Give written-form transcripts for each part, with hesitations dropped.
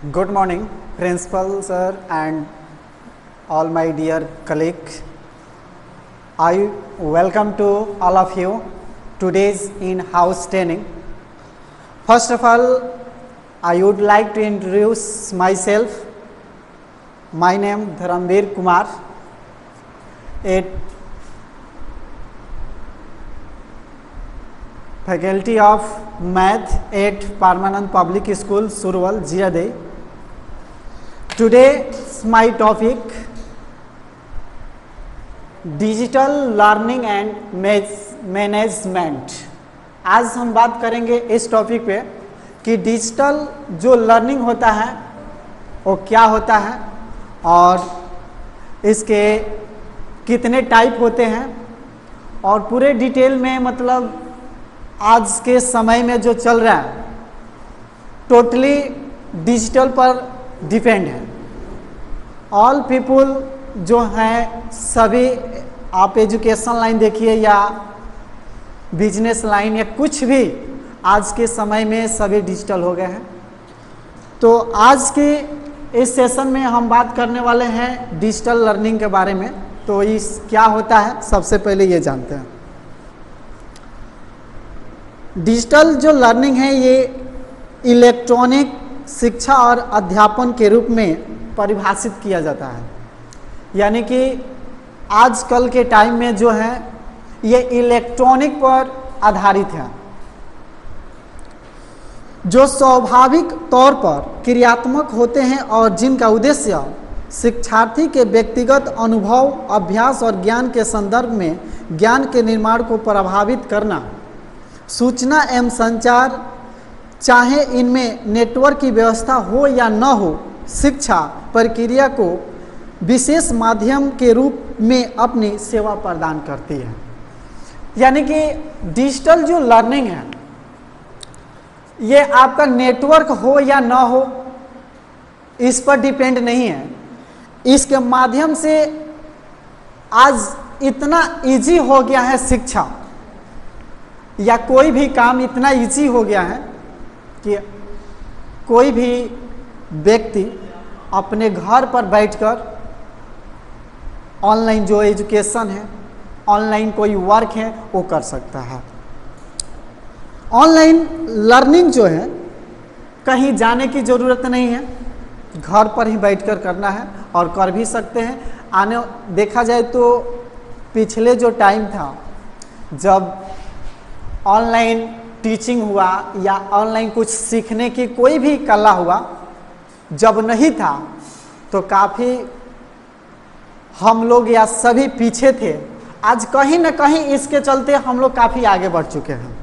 Good morning, Principal Sir and all my dear colleagues. I welcome to all of you today's in-house training. First of all, I would like to introduce myself. My name Dharamveer Kumar. A faculty of Math at Permanent Public School, Surwal, Jiradei. Today's my topic digital learning and management. आज हम बात करेंगे इस topic पे कि digital जो learning होता है वो क्या होता है और इसके कितने टाइप होते हैं और पूरे डिटेल में मतलब आज के समय में जो चल रहा है टोटली डिजिटल पर डिपेंड है। ऑल पीपुल जो हैं सभी, आप एजुकेशन लाइन देखिए या बिजनेस लाइन या कुछ भी, आज के समय में सभी डिजिटल हो गए हैं। तो आज के इस सेशन में हम बात करने वाले हैं डिजिटल लर्निंग के बारे में। तो इस क्या होता है सबसे पहले ये जानते हैं। डिजिटल जो लर्निंग है ये इलेक्ट्रॉनिक शिक्षा और अध्यापन के रूप में परिभाषित किया जाता है। यानी कि आजकल के टाइम में जो है ये इलेक्ट्रॉनिक पर आधारित है, जो स्वाभाविक तौर पर क्रियात्मक होते हैं और जिनका उद्देश्य शिक्षार्थी के व्यक्तिगत अनुभव, अभ्यास और ज्ञान के संदर्भ में ज्ञान के निर्माण को प्रभावित करना, सूचना एवं संचार, चाहे इनमें नेटवर्क की व्यवस्था हो या न हो, शिक्षा प्रक्रिया को विशेष माध्यम के रूप में अपनी सेवा प्रदान करती है। यानी कि डिजिटल जो लर्निंग है ये आपका नेटवर्क हो या ना हो इस पर डिपेंड नहीं है। इसके माध्यम से आज इतना इजी हो गया है शिक्षा या कोई भी काम इतना इजी हो गया है कि कोई भी व्यक्ति अपने घर पर बैठकर ऑनलाइन जो एजुकेशन है, ऑनलाइन कोई वर्क है वो कर सकता है। ऑनलाइन लर्निंग जो है कहीं जाने की ज़रूरत नहीं है, घर पर ही बैठकर करना है और कर भी सकते हैं। आने देखा जाए तो पिछले जो टाइम था जब ऑनलाइन टीचिंग हुआ या ऑनलाइन कुछ सीखने की कोई भी कला हुआ, जब नहीं था तो काफ़ी हम लोग या सभी पीछे थे। आज कहीं ना कहीं इसके चलते हम लोग काफ़ी आगे बढ़ चुके हैं।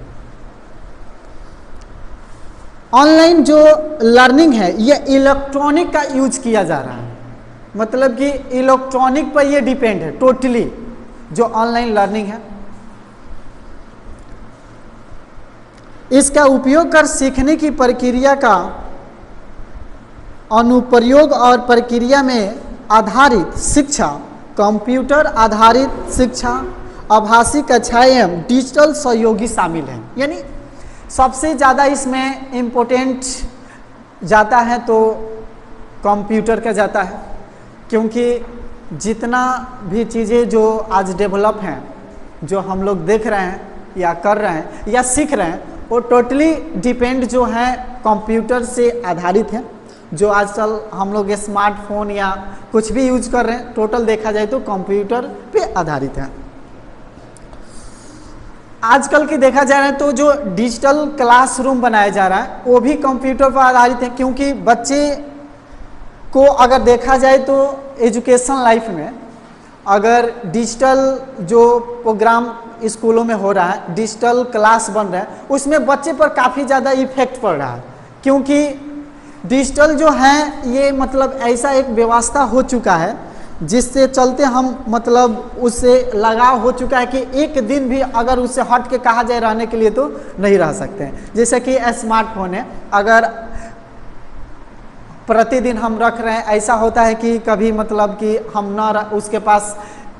ऑनलाइन जो लर्निंग है ये इलेक्ट्रॉनिक का यूज किया जा रहा है, मतलब कि इलेक्ट्रॉनिक पर ये डिपेंड है टोटली जो ऑनलाइन लर्निंग है। इसका उपयोग कर सीखने की प्रक्रिया का अनुप्रयोग और प्रक्रिया में आधारित शिक्षा, कंप्यूटर आधारित शिक्षा, आभासी कक्षाएं एवं डिजिटल सहयोगी शामिल हैं। यानी सबसे ज़्यादा इसमें इम्पोर्टेंट जाता है तो कंप्यूटर का जाता है, क्योंकि जितना भी चीज़ें जो आज डेवलप हैं, जो हम लोग देख रहे हैं या कर रहे हैं या सीख रहे हैं, वो टोटली डिपेंड जो है कंप्यूटर से आधारित है। जो आजकल हम लोग स्मार्टफोन या कुछ भी यूज कर रहे हैं टोटल देखा जाए तो कंप्यूटर पे आधारित है। आजकल की देखा जा रहा है तो जो डिजिटल क्लासरूम बनाया जा रहा है वो भी कंप्यूटर पर आधारित है, क्योंकि बच्चे को अगर देखा जाए तो एजुकेशन लाइफ में अगर डिजिटल जो प्रोग्राम स्कूलों में हो रहा है, डिजिटल क्लास बन रहा है, उसमें बच्चे पर काफ़ी ज़्यादा इफेक्ट पड़ रहा है। क्योंकि डिजिटल जो है ये मतलब ऐसा एक व्यवस्था हो चुका है जिससे चलते हम मतलब उससे लगाव हो चुका है कि एक दिन भी अगर उससे हट के कहा जाए रहने के लिए तो नहीं रह सकते हैं। जैसे कि स्मार्टफोन है, अगर प्रतिदिन हम रख रहे हैं, ऐसा होता है कि कभी मतलब कि हम ना उसके पास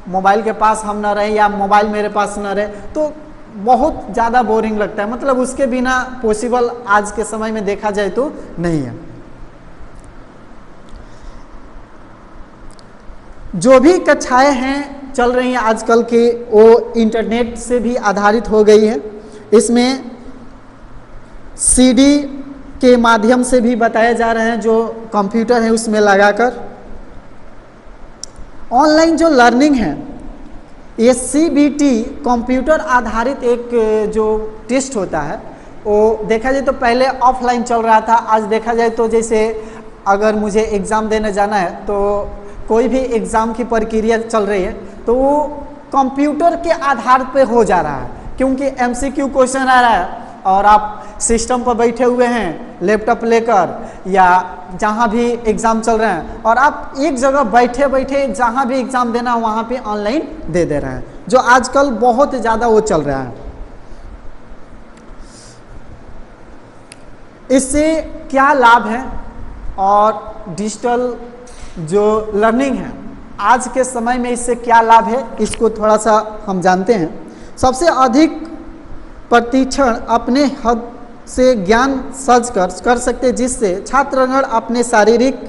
मोबाइल के पास हम ना रहे या मोबाइल मेरे पास ना रहे तो बहुत ज़्यादा बोरिंग लगता है। मतलब उसके बिना पॉसिबल आज के समय में देखा जाए तो नहीं है। जो भी कक्षाएं हैं चल रही हैं आजकल की, वो इंटरनेट से भी आधारित हो गई है। इसमें सीडी के माध्यम से भी बताया जा रहे हैं, जो कंप्यूटर है उसमें लगाकर। ऑनलाइन जो लर्निंग है, ये सीबीटी कंप्यूटर आधारित एक जो टेस्ट होता है, वो देखा जाए तो पहले ऑफलाइन चल रहा था। आज देखा जाए तो जैसे अगर मुझे एग्ज़ाम देने जाना है तो कोई भी एग्ज़ाम की प्रक्रिया चल रही है तो वो कंप्यूटर के आधार पे हो जा रहा है, क्योंकि एमसीक्यू क्वेश्चन आ रहा है और आप सिस्टम पर बैठे हुए हैं लैपटॉप लेकर या जहाँ भी एग्ज़ाम चल रहे हैं, और आप एक जगह बैठे बैठे जहाँ भी एग्ज़ाम देना है वहाँ पे ऑनलाइन दे रहे हैं, जो आजकल बहुत ज़्यादा वो चल रहा है। इससे क्या लाभ है और डिजिटल जो लर्निंग है आज के समय में इससे क्या लाभ है, इसको थोड़ा सा हम जानते हैं। सबसे अधिक प्रतिक्षण अपने हद से ज्ञान सर्च कर सकते, जिससे छात्रगण अपने शारीरिक,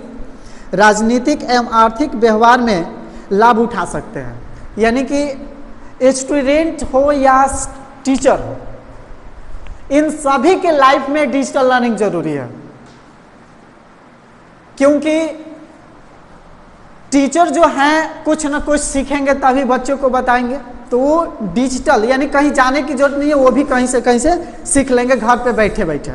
राजनीतिक एवं आर्थिक व्यवहार में लाभ उठा सकते हैं। यानी कि स्टूडेंट हो या टीचर हो, इन सभी के लाइफ में डिजिटल लर्निंग जरूरी है, क्योंकि टीचर जो हैं कुछ ना कुछ सीखेंगे तभी बच्चों को बताएंगे, तो वो डिजिटल यानी कहीं जाने की जरूरत नहीं है, वो भी कहीं से सीख लेंगे घर पे बैठे बैठे।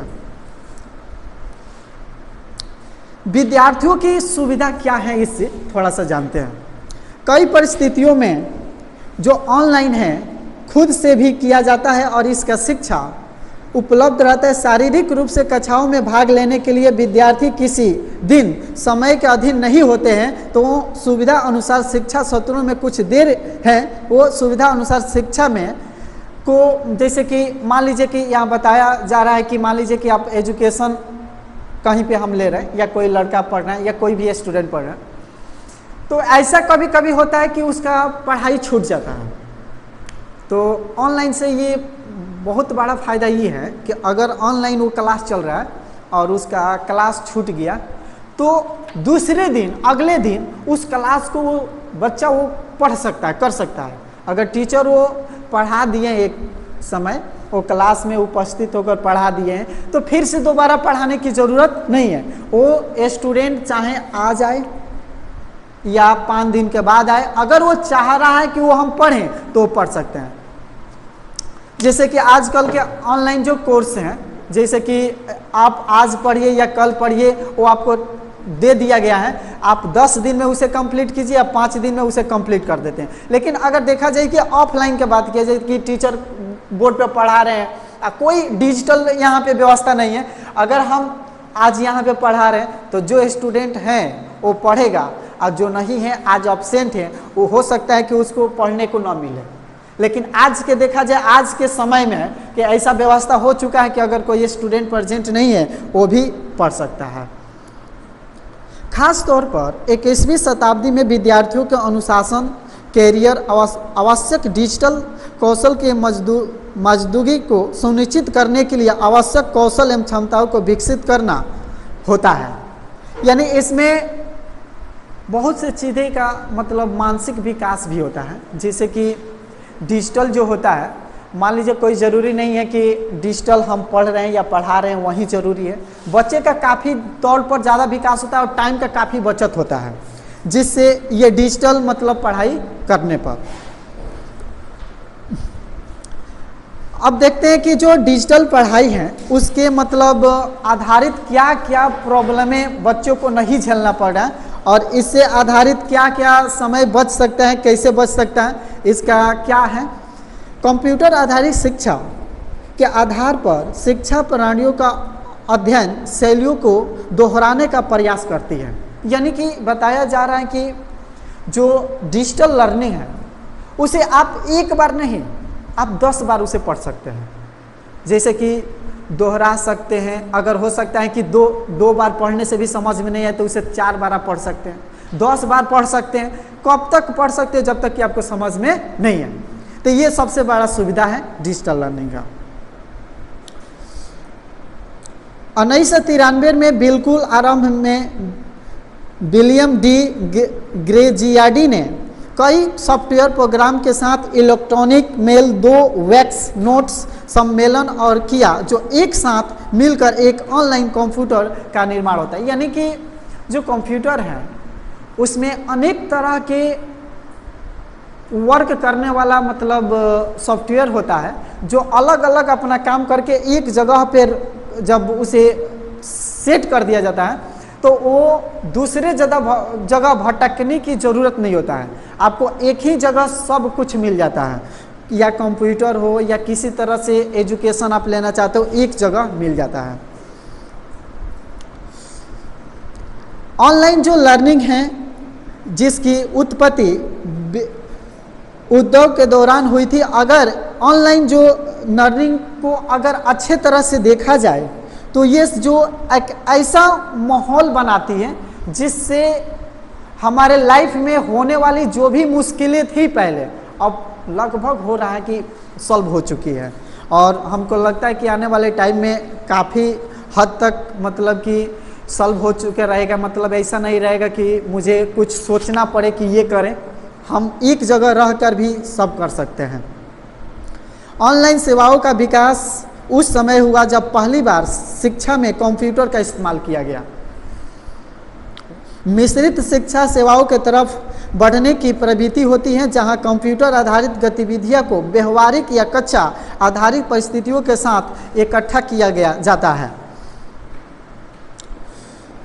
विद्यार्थियों की सुविधा क्या है, इससे थोड़ा सा जानते हैं। कई परिस्थितियों में जो ऑनलाइन है खुद से भी किया जाता है और इसका शिक्षा उपलब्ध रहता है। शारीरिक रूप से कक्षाओं में भाग लेने के लिए विद्यार्थी किसी दिन समय के अधीन नहीं होते हैं, तो सुविधा अनुसार शिक्षा सत्रों में कुछ देर है, वो सुविधा अनुसार शिक्षा में को, जैसे कि मान लीजिए कि यहाँ बताया जा रहा है कि मान लीजिए कि आप एजुकेशन कहीं पे हम ले रहे हैं या कोई लड़का पढ़ रहा है या कोई भी स्टूडेंट पढ़ रहा है, तो ऐसा कभी कभी होता है कि उसका पढ़ाई छूट जाता है। तो ऑनलाइन से ये बहुत बड़ा फ़ायदा ये है कि अगर ऑनलाइन वो क्लास चल रहा है और उसका क्लास छूट गया, तो दूसरे दिन अगले दिन उस क्लास को वो बच्चा वो पढ़ सकता है, कर सकता है। अगर टीचर वो पढ़ा दिए एक समय, वो क्लास में उपस्थित होकर पढ़ा दिए हैं, तो फिर से दोबारा पढ़ाने की ज़रूरत नहीं है। वो स्टूडेंट चाहे आ जाए या 5 दिन के बाद आए, अगर वो चाह रहा है कि वो हम पढ़ें तो वो पढ़ सकते हैं। जैसे कि आजकल के ऑनलाइन जो कोर्स हैं, जैसे कि आप आज पढ़िए या कल पढ़िए, वो आपको दे दिया गया है, आप 10 दिन में उसे कंप्लीट कीजिए या 5 दिन में उसे कंप्लीट कर देते हैं। लेकिन अगर देखा जाए कि ऑफलाइन की बात किया जाए कि टीचर बोर्ड पे पढ़ा रहे हैं, कोई डिजिटल यहाँ पे व्यवस्था नहीं है। अगर हम आज यहाँ पे पढ़ा रहे हैं तो जो स्टूडेंट हैं वो पढ़ेगा, और जो नहीं है आज एब्सेंट है, वो हो सकता है कि उसको पढ़ने को ना मिले। लेकिन आज के देखा जाए आज के समय में है कि ऐसा व्यवस्था हो चुका है कि अगर कोई स्टूडेंट प्रेजेंट नहीं है वो भी पढ़ सकता है। खास तौर पर 21वीं शताब्दी में विद्यार्थियों के अनुशासन, कैरियर आवश्यक डिजिटल कौशल के मौजूदगी को सुनिश्चित करने के लिए आवश्यक कौशल एवं क्षमताओं को विकसित करना होता है। यानी इसमें बहुत से चीज़ें का मतलब मानसिक विकास भी होता है। जैसे कि डिजिटल जो होता है, मान लीजिए कोई ज़रूरी नहीं है कि डिजिटल हम पढ़ रहे हैं या पढ़ा रहे हैं वही ज़रूरी है। बच्चे का काफ़ी तौर पर ज़्यादा विकास होता है और टाइम का काफ़ी बचत होता है, जिससे ये डिजिटल मतलब पढ़ाई करने पर। अब देखते हैं कि जो डिजिटल पढ़ाई है उसके मतलब आधारित क्या क्या प्रॉब्लमें बच्चों को नहीं झेलना पड़ रहा है, और इससे आधारित क्या क्या समय बच सकता है, कैसे बच सकता है, इसका क्या है। कंप्यूटर आधारित शिक्षा के आधार पर शिक्षा प्रणालियों का अध्ययन शैलियों को दोहराने का प्रयास करती है। यानी कि बताया जा रहा है कि जो डिजिटल लर्निंग है उसे आप एक बार नहीं, आप 10 बार उसे पढ़ सकते हैं। जैसे कि दोहरा सकते हैं, अगर हो सकता है कि दो बार पढ़ने से भी समझ में नहीं आए तो उसे 4 बार आप पढ़ सकते हैं, 10 बार पढ़ सकते हैं। कब तक पढ़ सकते हैं? जब तक कि आपको समझ में नहीं है। तो ये सबसे बड़ा सुविधा है डिजिटल लर्निंग का। 1993 में बिल्कुल आरंभ में विलियम डी ग्रेजियाडी ने कई सॉफ्टवेयर प्रोग्राम के साथ इलेक्ट्रॉनिक मेल, 2 वैक्स नोट्स सम्मेलन और किया, जो एक साथ मिलकर एक ऑनलाइन कंप्यूटर का निर्माण होता है। यानी कि जो कंप्यूटर है उसमें अनेक तरह के वर्क करने वाला मतलब सॉफ्टवेयर होता है, जो अलग अलग अपना काम करके एक जगह पर जब उसे सेट कर दिया जाता है तो वो दूसरे जगह भटकने की ज़रूरत नहीं होता है, आपको एक ही जगह सब कुछ मिल जाता है। या कंप्यूटर हो या किसी तरह से एजुकेशन आप लेना चाहते हो, एक जगह मिल जाता है। ऑनलाइन जो लर्निंग है जिसकी उत्पत्ति उद्योग के दौरान हुई थी, अगर ऑनलाइन जो लर्निंग को अगर अच्छे तरह से देखा जाए तो ये जो एक ऐसा माहौल बनाती है जिससे हमारे लाइफ में होने वाली जो भी मुश्किलें थी पहले, अब लगभग हो रहा है कि सॉल्व हो चुकी है। और हमको लगता है कि आने वाले टाइम में काफ़ी हद तक मतलब कि सॉल्व हो चुका रहेगा। मतलब ऐसा नहीं रहेगा कि मुझे कुछ सोचना पड़े कि ये करें, हम एक जगह रहकर भी सब कर सकते हैं। ऑनलाइन सेवाओं का विकास उस समय हुआ जब पहली बार शिक्षा में कंप्यूटर का इस्तेमाल किया गया। मिश्रित शिक्षा सेवाओं के तरफ बढ़ने की प्रवृत्ति होती है, जहां कंप्यूटर आधारित गतिविधियों को व्यवहारिक या कक्षा आधारित परिस्थितियों के साथ इकट्ठा किया गया जाता है।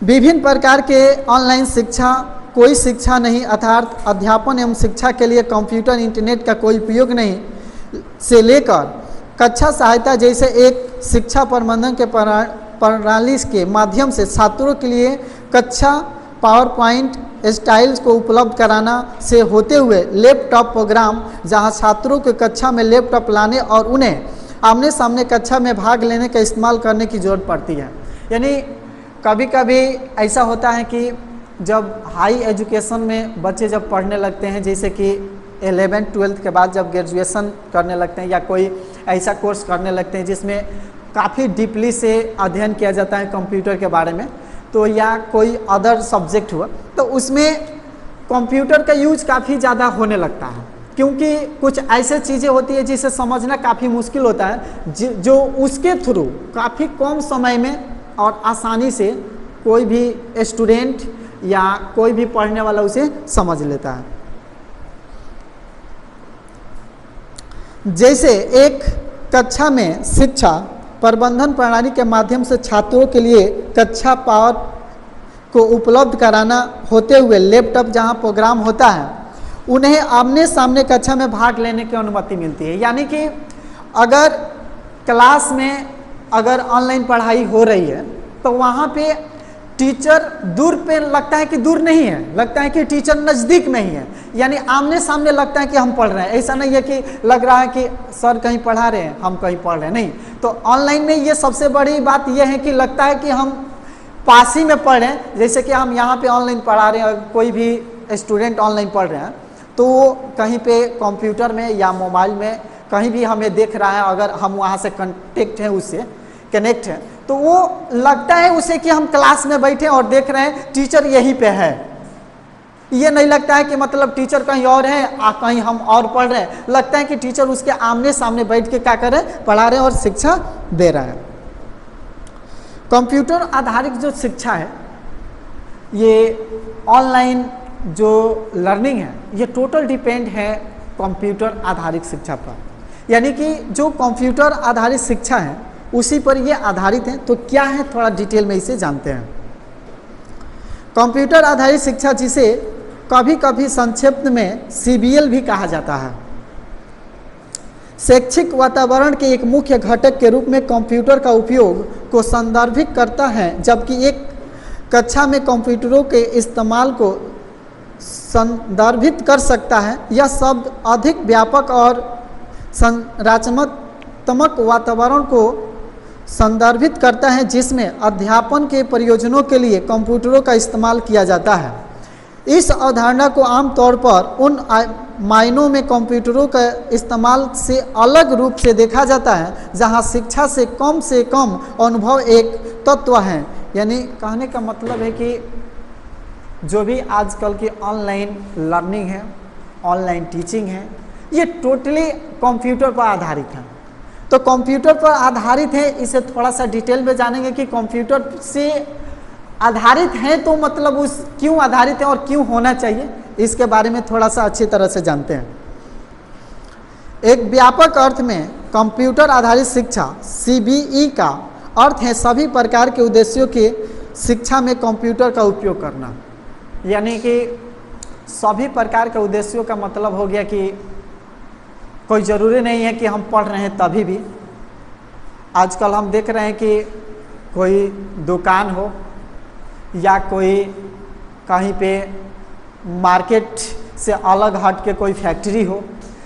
विभिन्न प्रकार के ऑनलाइन शिक्षा, कोई शिक्षा नहीं अर्थात अध्यापन एवं शिक्षा के लिए कंप्यूटर इंटरनेट का कोई उपयोग नहीं से लेकर कक्षा सहायता जैसे एक शिक्षा प्रबंधन के प्रणाली के माध्यम से छात्रों के लिए कक्षा पावर पॉइंट स्टाइल्स को उपलब्ध कराना से होते हुए लैपटॉप प्रोग्राम, जहां छात्रों के कक्षा में लैपटॉप लाने और उन्हें आमने सामने कक्षा में भाग लेने का इस्तेमाल करने की ज़रूरत पड़ती है। यानी कभी कभी ऐसा होता है कि जब हाई एजुकेशन में बच्चे जब पढ़ने लगते हैं, जैसे कि 11th-12th के बाद जब ग्रेजुएशन करने लगते हैं या कोई ऐसा कोर्स करने लगते हैं जिसमें काफ़ी डीपली से अध्ययन किया जाता है कंप्यूटर के बारे में, तो या कोई अदर सब्जेक्ट हुआ तो उसमें कंप्यूटर का यूज काफ़ी ज़्यादा होने लगता है, क्योंकि कुछ ऐसे चीज़ें होती है जिसे समझना काफ़ी मुश्किल होता है, जो उसके थ्रू काफ़ी कम समय में और आसानी से कोई भी स्टूडेंट या कोई भी पढ़ने वाला उसे समझ लेता है। जैसे एक कक्षा में शिक्षा प्रबंधन प्रणाली के माध्यम से छात्रों के लिए कक्षा पावर को उपलब्ध कराना होते हुए लैपटॉप जहां प्रोग्राम होता है, उन्हें आमने सामने कक्षा में भाग लेने की अनुमति मिलती है। यानी कि अगर क्लास में अगर ऑनलाइन पढ़ाई हो रही है तो वहाँ पे टीचर दूर पे लगता है कि दूर नहीं है, लगता है कि टीचर नज़दीक नहीं है, यानी आमने सामने लगता है कि हम पढ़ रहे हैं। ऐसा नहीं है कि लग रहा है कि सर कहीं पढ़ा रहे हैं हम कहीं पढ़ रहे हैं, नहीं। तो ऑनलाइन में ये सबसे बड़ी बात यह है कि लगता है कि हम पास ही में पढ़ रहे हैं। जैसे कि हम यहाँ पे ऑनलाइन पढ़ा रहे हैं, कोई भी स्टूडेंट ऑनलाइन पढ़ रहे हैं तो वो कहीं पे कंप्यूटर में या मोबाइल में कहीं भी हमें देख रहा है, अगर हम वहाँ से कनेक्ट हैं, उससे कनेक्ट है, तो वो लगता है उसे कि हम क्लास में बैठे और देख रहे हैं टीचर यहीं पे है। ये नहीं लगता है कि मतलब टीचर कहीं और है कहीं हम और पढ़ रहे हैं, लगता है कि टीचर उसके आमने सामने बैठ के क्या कर रहे हैं, पढ़ा रहे हैं और शिक्षा दे रहा है। कंप्यूटर आधारित जो शिक्षा है, ये ऑनलाइन जो लर्निंग है, ये टोटल डिपेंड है कंप्यूटर आधारित शिक्षा पर। यानी कि जो कंप्यूटर आधारित शिक्षा है उसी पर ये आधारित है। तो क्या है, थोड़ा डिटेल में इसे जानते हैं। कंप्यूटर आधारित शिक्षा, जिसे कभी कभी संक्षिप्त में CBL भी कहा जाता है, शैक्षिक वातावरण के एक मुख्य घटक के रूप में कंप्यूटर का उपयोग को संदर्भित करता है, जबकि एक कक्षा में कंप्यूटरों के इस्तेमाल को संदर्भित कर सकता है। यह शब्द अधिक व्यापक और संरचनात्मक वातावरण को संदर्भित करता है जिसमें अध्यापन के प्रयोजनों के लिए कंप्यूटरों का इस्तेमाल किया जाता है। इस अवधारणा को आमतौर पर उन मायनों में कंप्यूटरों का इस्तेमाल से अलग रूप से देखा जाता है जहां शिक्षा से कम अनुभव एक तत्व है। यानी कहने का मतलब है कि जो भी आजकल की ऑनलाइन लर्निंग है, ऑनलाइन टीचिंग है, ये टोटली कंप्यूटर पर आधारित है। तो कंप्यूटर पर आधारित है, इसे थोड़ा सा डिटेल में जानेंगे कि कंप्यूटर से आधारित है तो मतलब उस क्यों आधारित है और क्यों होना चाहिए, इसके बारे में थोड़ा सा अच्छी तरह से जानते हैं। एक व्यापक अर्थ में कंप्यूटर आधारित शिक्षा CBE का अर्थ है सभी प्रकार के उद्देश्यों के शिक्षा में कंप्यूटर का उपयोग करना। यानी कि सभी प्रकार के उद्देश्यों का मतलब हो गया कि कोई ज़रूरी नहीं है कि हम पढ़ रहे हैं तभी भी। आजकल हम देख रहे हैं कि कोई दुकान हो या कोई कहीं पे मार्केट से अलग हट के कोई फैक्ट्री हो,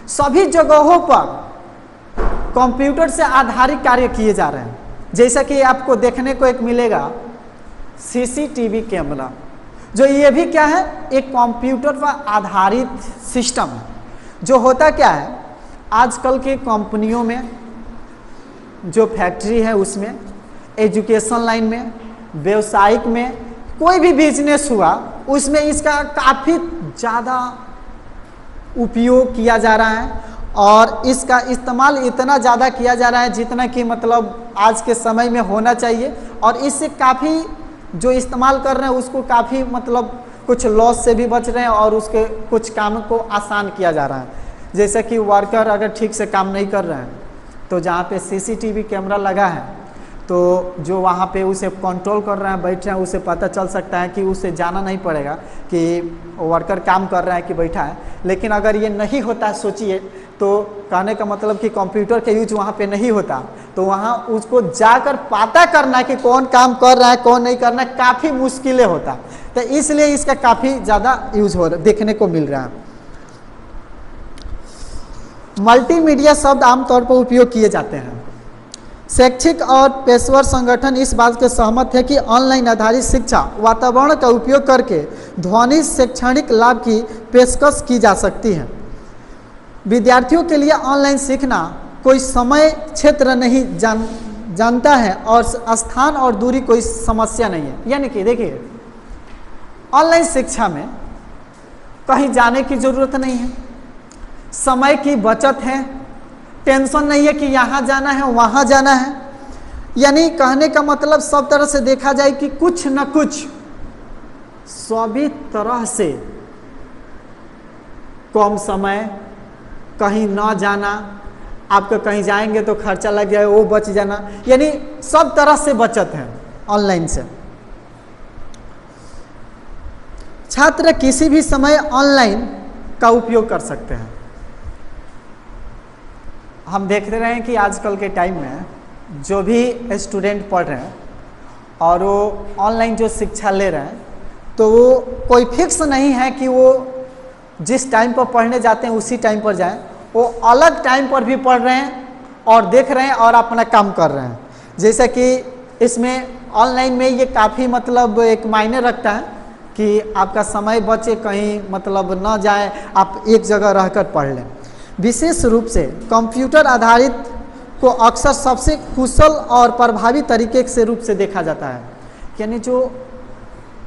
सभी जगहों पर कंप्यूटर से आधारित कार्य किए जा रहे हैं। जैसा कि आपको देखने को एक मिलेगा CCTV कैमरा, जो ये भी क्या है, एक कंप्यूटर पर आधारित सिस्टम है। जो होता क्या है, आजकल के कंपनियों में जो फैक्ट्री है उसमें, एजुकेशन लाइन में, व्यवसायिक में, कोई भी बिजनेस हुआ उसमें इसका काफ़ी ज़्यादा उपयोग किया जा रहा है और इसका इस्तेमाल इतना ज़्यादा किया जा रहा है जितना कि मतलब आज के समय में होना चाहिए। और इससे काफ़ी जो इस्तेमाल कर रहे हैं उसको काफ़ी मतलब कुछ लॉस से भी बच रहे हैं और उसके कुछ काम को आसान किया जा रहा है। जैसे कि वर्कर अगर ठीक से काम नहीं कर रहे हैं तो जहाँ पे CCTV कैमरा लगा है तो जो वहाँ पे उसे कंट्रोल कर रहे हैं, बैठ रहे हैं, उसे पता चल सकता है कि उसे जाना नहीं पड़ेगा कि वर्कर काम कर रहा है कि बैठा है। लेकिन अगर ये नहीं होता, सोचिए, तो कहने का मतलब कि कंप्यूटर के यूज वहाँ पे नहीं होता तो वहाँ उसको जाकर पता करना कि कौन काम कर रहा है कौन नहीं करना काफ़ी मुश्किलें होता। तो इसलिए इसका काफ़ी ज़्यादा यूज हो रहा देखने को मिल रहा है। मल्टीमीडिया शब्द आमतौर पर उपयोग किए जाते हैं। शैक्षिक और पेशेवर संगठन इस बात के सहमत है कि ऑनलाइन आधारित शिक्षा वातावरण का उपयोग करके ध्वनि शैक्षणिक लाभ की पेशकश की जा सकती है। विद्यार्थियों के लिए ऑनलाइन सीखना कोई समय क्षेत्र नहीं जानता है और स्थान और दूरी कोई समस्या नहीं है। यानी कि देखिए, ऑनलाइन शिक्षा में कहीं जाने की ज़रूरत नहीं है, समय की बचत है, टेंशन नहीं है कि यहाँ जाना है वहाँ जाना है। यानी कहने का मतलब सब तरह से देखा जाए कि कुछ न कुछ सभी तरह से कम समय, कहीं ना जाना, आपको कहीं जाएंगे तो खर्चा लग जाए वो बच जाना, यानी सब तरह से बचत है ऑनलाइन से। छात्र किसी भी समय ऑनलाइन का उपयोग कर सकते हैं। हम देखते रहे हैं कि आजकल के टाइम में जो भी स्टूडेंट पढ़ रहे हैं और वो ऑनलाइन जो शिक्षा ले रहे हैं तो वो कोई फिक्स नहीं है कि वो जिस टाइम पर पढ़ने जाते हैं उसी टाइम पर जाएं, वो अलग टाइम पर भी पढ़ रहे हैं और देख रहे हैं और अपना काम कर रहे हैं। जैसे कि इसमें ऑनलाइन में ये काफ़ी मतलब एक मायने रखता है कि आपका समय बचे, कहीं मतलब न जाए, आप एक जगह रहकर पढ़ लें। विशेष रूप से कंप्यूटर आधारित को अक्सर सबसे कुशल और प्रभावी तरीके से रूप से देखा जाता है। यानी जो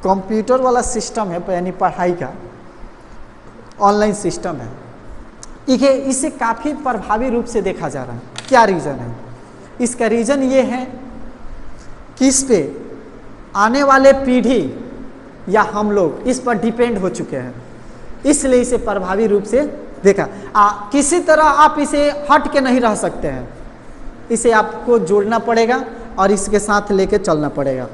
कंप्यूटर वाला सिस्टम है, यानी पढ़ाई का ऑनलाइन सिस्टम है, इसे काफ़ी प्रभावी रूप से देखा जा रहा है। क्या रीज़न है? इसका रीज़न ये है कि इस पे आने वाले पीढ़ी या हम लोग इस पर डिपेंड हो चुके हैं, इसलिए इसे प्रभावी रूप से देखा। किसी तरह आप इसे हट के नहीं रह सकते हैं, इसे आपको जोड़ना पड़ेगा और इसके साथ लेके चलना पड़ेगा,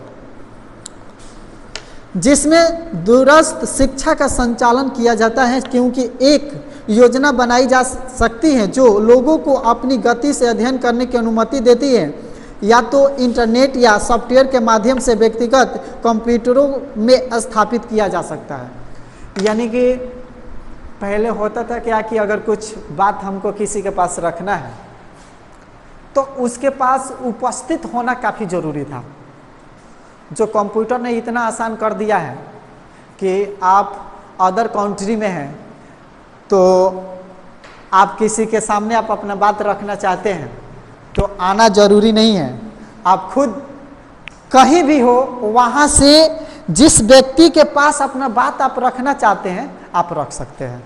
जिसमें दूरस्थ शिक्षा का संचालन किया जाता है, क्योंकि एक योजना बनाई जा सकती है जो लोगों को अपनी गति से अध्ययन करने की अनुमति देती है, या तो इंटरनेट या सॉफ्टवेयर के माध्यम से व्यक्तिगत कंप्यूटरों में स्थापित किया जा सकता है। यानी कि पहले होता था क्या कि अगर कुछ बात हमको किसी के पास रखना है तो उसके पास उपस्थित होना काफ़ी ज़रूरी था। जो कंप्यूटर ने इतना आसान कर दिया है कि आप अदर कंट्री में हैं तो आप किसी के सामने आप अपना बात रखना चाहते हैं तो आना ज़रूरी नहीं है, आप खुद कहीं भी हो वहाँ से जिस व्यक्ति के पास अपना बात आप रखना चाहते हैं आप रख सकते हैं,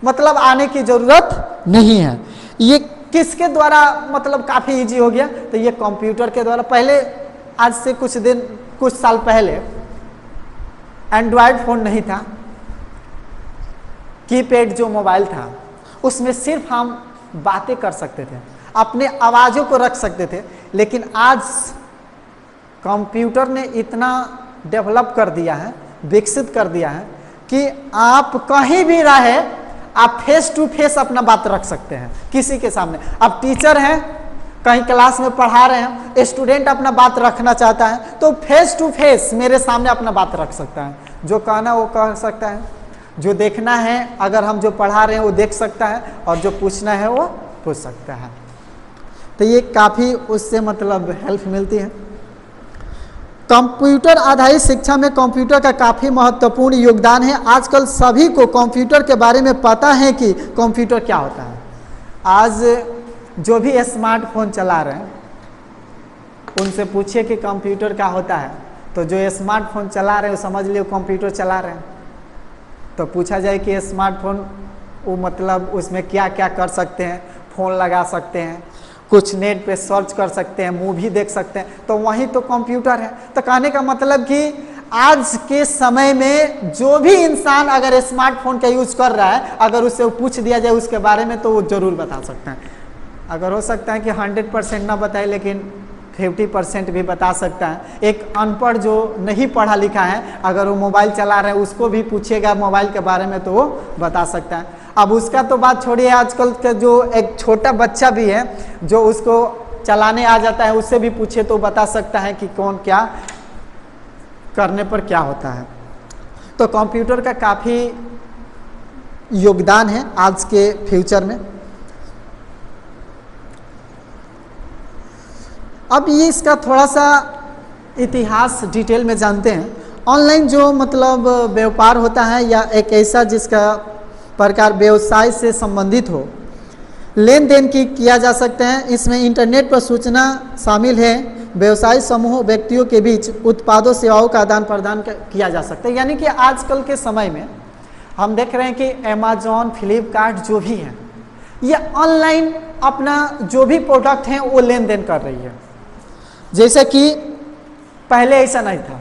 मतलब आने की जरूरत नहीं है। ये किसके द्वारा मतलब काफी इजी हो गया, तो ये कंप्यूटर के द्वारा। पहले आज से कुछ साल पहले एंड्रॉयड फोन नहीं था, कीपैड जो मोबाइल था उसमें सिर्फ हम बातें कर सकते थे, अपने आवाज़ों को रख सकते थे। लेकिन आज कंप्यूटर ने इतना डेवलप कर दिया है, विकसित कर दिया है कि आप कहीं भी रहे आप फेस टू फेस अपना बात रख सकते हैं किसी के सामने। अब टीचर हैं, कहीं क्लास में पढ़ा रहे हैं, स्टूडेंट अपना बात रखना चाहता है तो फेस टू फेस मेरे सामने अपना बात रख सकता है, जो कहना वो कह सकता है, जो देखना है अगर हम जो पढ़ा रहे हैं वो देख सकता है, और जो पूछना है वो पूछ सकता है। तो ये काफ़ी उससे मतलब हेल्प मिलती है। कंप्यूटर आधारित शिक्षा में कंप्यूटर का काफ़ी महत्वपूर्ण योगदान है। आजकल सभी को कंप्यूटर के बारे में पता है कि कंप्यूटर क्या होता है। आज जो भी स्मार्टफोन चला रहे हैं उनसे पूछिए कि कंप्यूटर क्या होता है, तो जो स्मार्टफोन चला रहे हैं समझ लियो कंप्यूटर चला रहे हैं। तो पूछा जाए कि स्मार्टफोन वो मतलब उसमें क्या क्या कर सकते हैं, फ़ोन लगा सकते हैं, कुछ नेट पे सर्च कर सकते हैं, मूवी देख सकते हैं, तो वही तो कंप्यूटर है। तो कहने का मतलब कि आज के समय में जो भी इंसान अगर स्मार्टफोन का यूज कर रहा है, अगर उससे पूछ दिया जाए उसके बारे में तो वो ज़रूर बता सकते हैं। अगर हो सकता है कि 100% ना बताए लेकिन 50% भी बता सकता है। एक अनपढ़ जो नहीं पढ़ा लिखा है अगर वो मोबाइल चला रहे हैं उसको भी पूछेगा मोबाइल के बारे में तो वो बता सकता है। अब उसका तो बात छोड़िए, आजकल का जो एक छोटा बच्चा भी है जो उसको चलाने आ जाता है उससे भी पूछे तो बता सकता है कि कौन क्या करने पर क्या होता है। तो कंप्यूटर का काफ़ी योगदान है आज के फ्यूचर में। अब ये इसका थोड़ा सा इतिहास डिटेल में जानते हैं। ऑनलाइन जो मतलब व्यापार होता है या एक ऐसा जिसका प्रकार व्यवसाय से संबंधित हो, लेन देन की किया जा सकता है। इसमें इंटरनेट पर सूचना शामिल है। व्यवसाय समूह व्यक्तियों के बीच उत्पादों सेवाओं का आदान प्रदान किया जा सकता है। यानी कि आजकल के समय में हम देख रहे हैं कि अमेजॉन, फ्लिपकार्ट जो भी है ये ऑनलाइन अपना जो भी प्रोडक्ट हैं वो लेन देन कर रही है। जैसे कि पहले ऐसा नहीं था,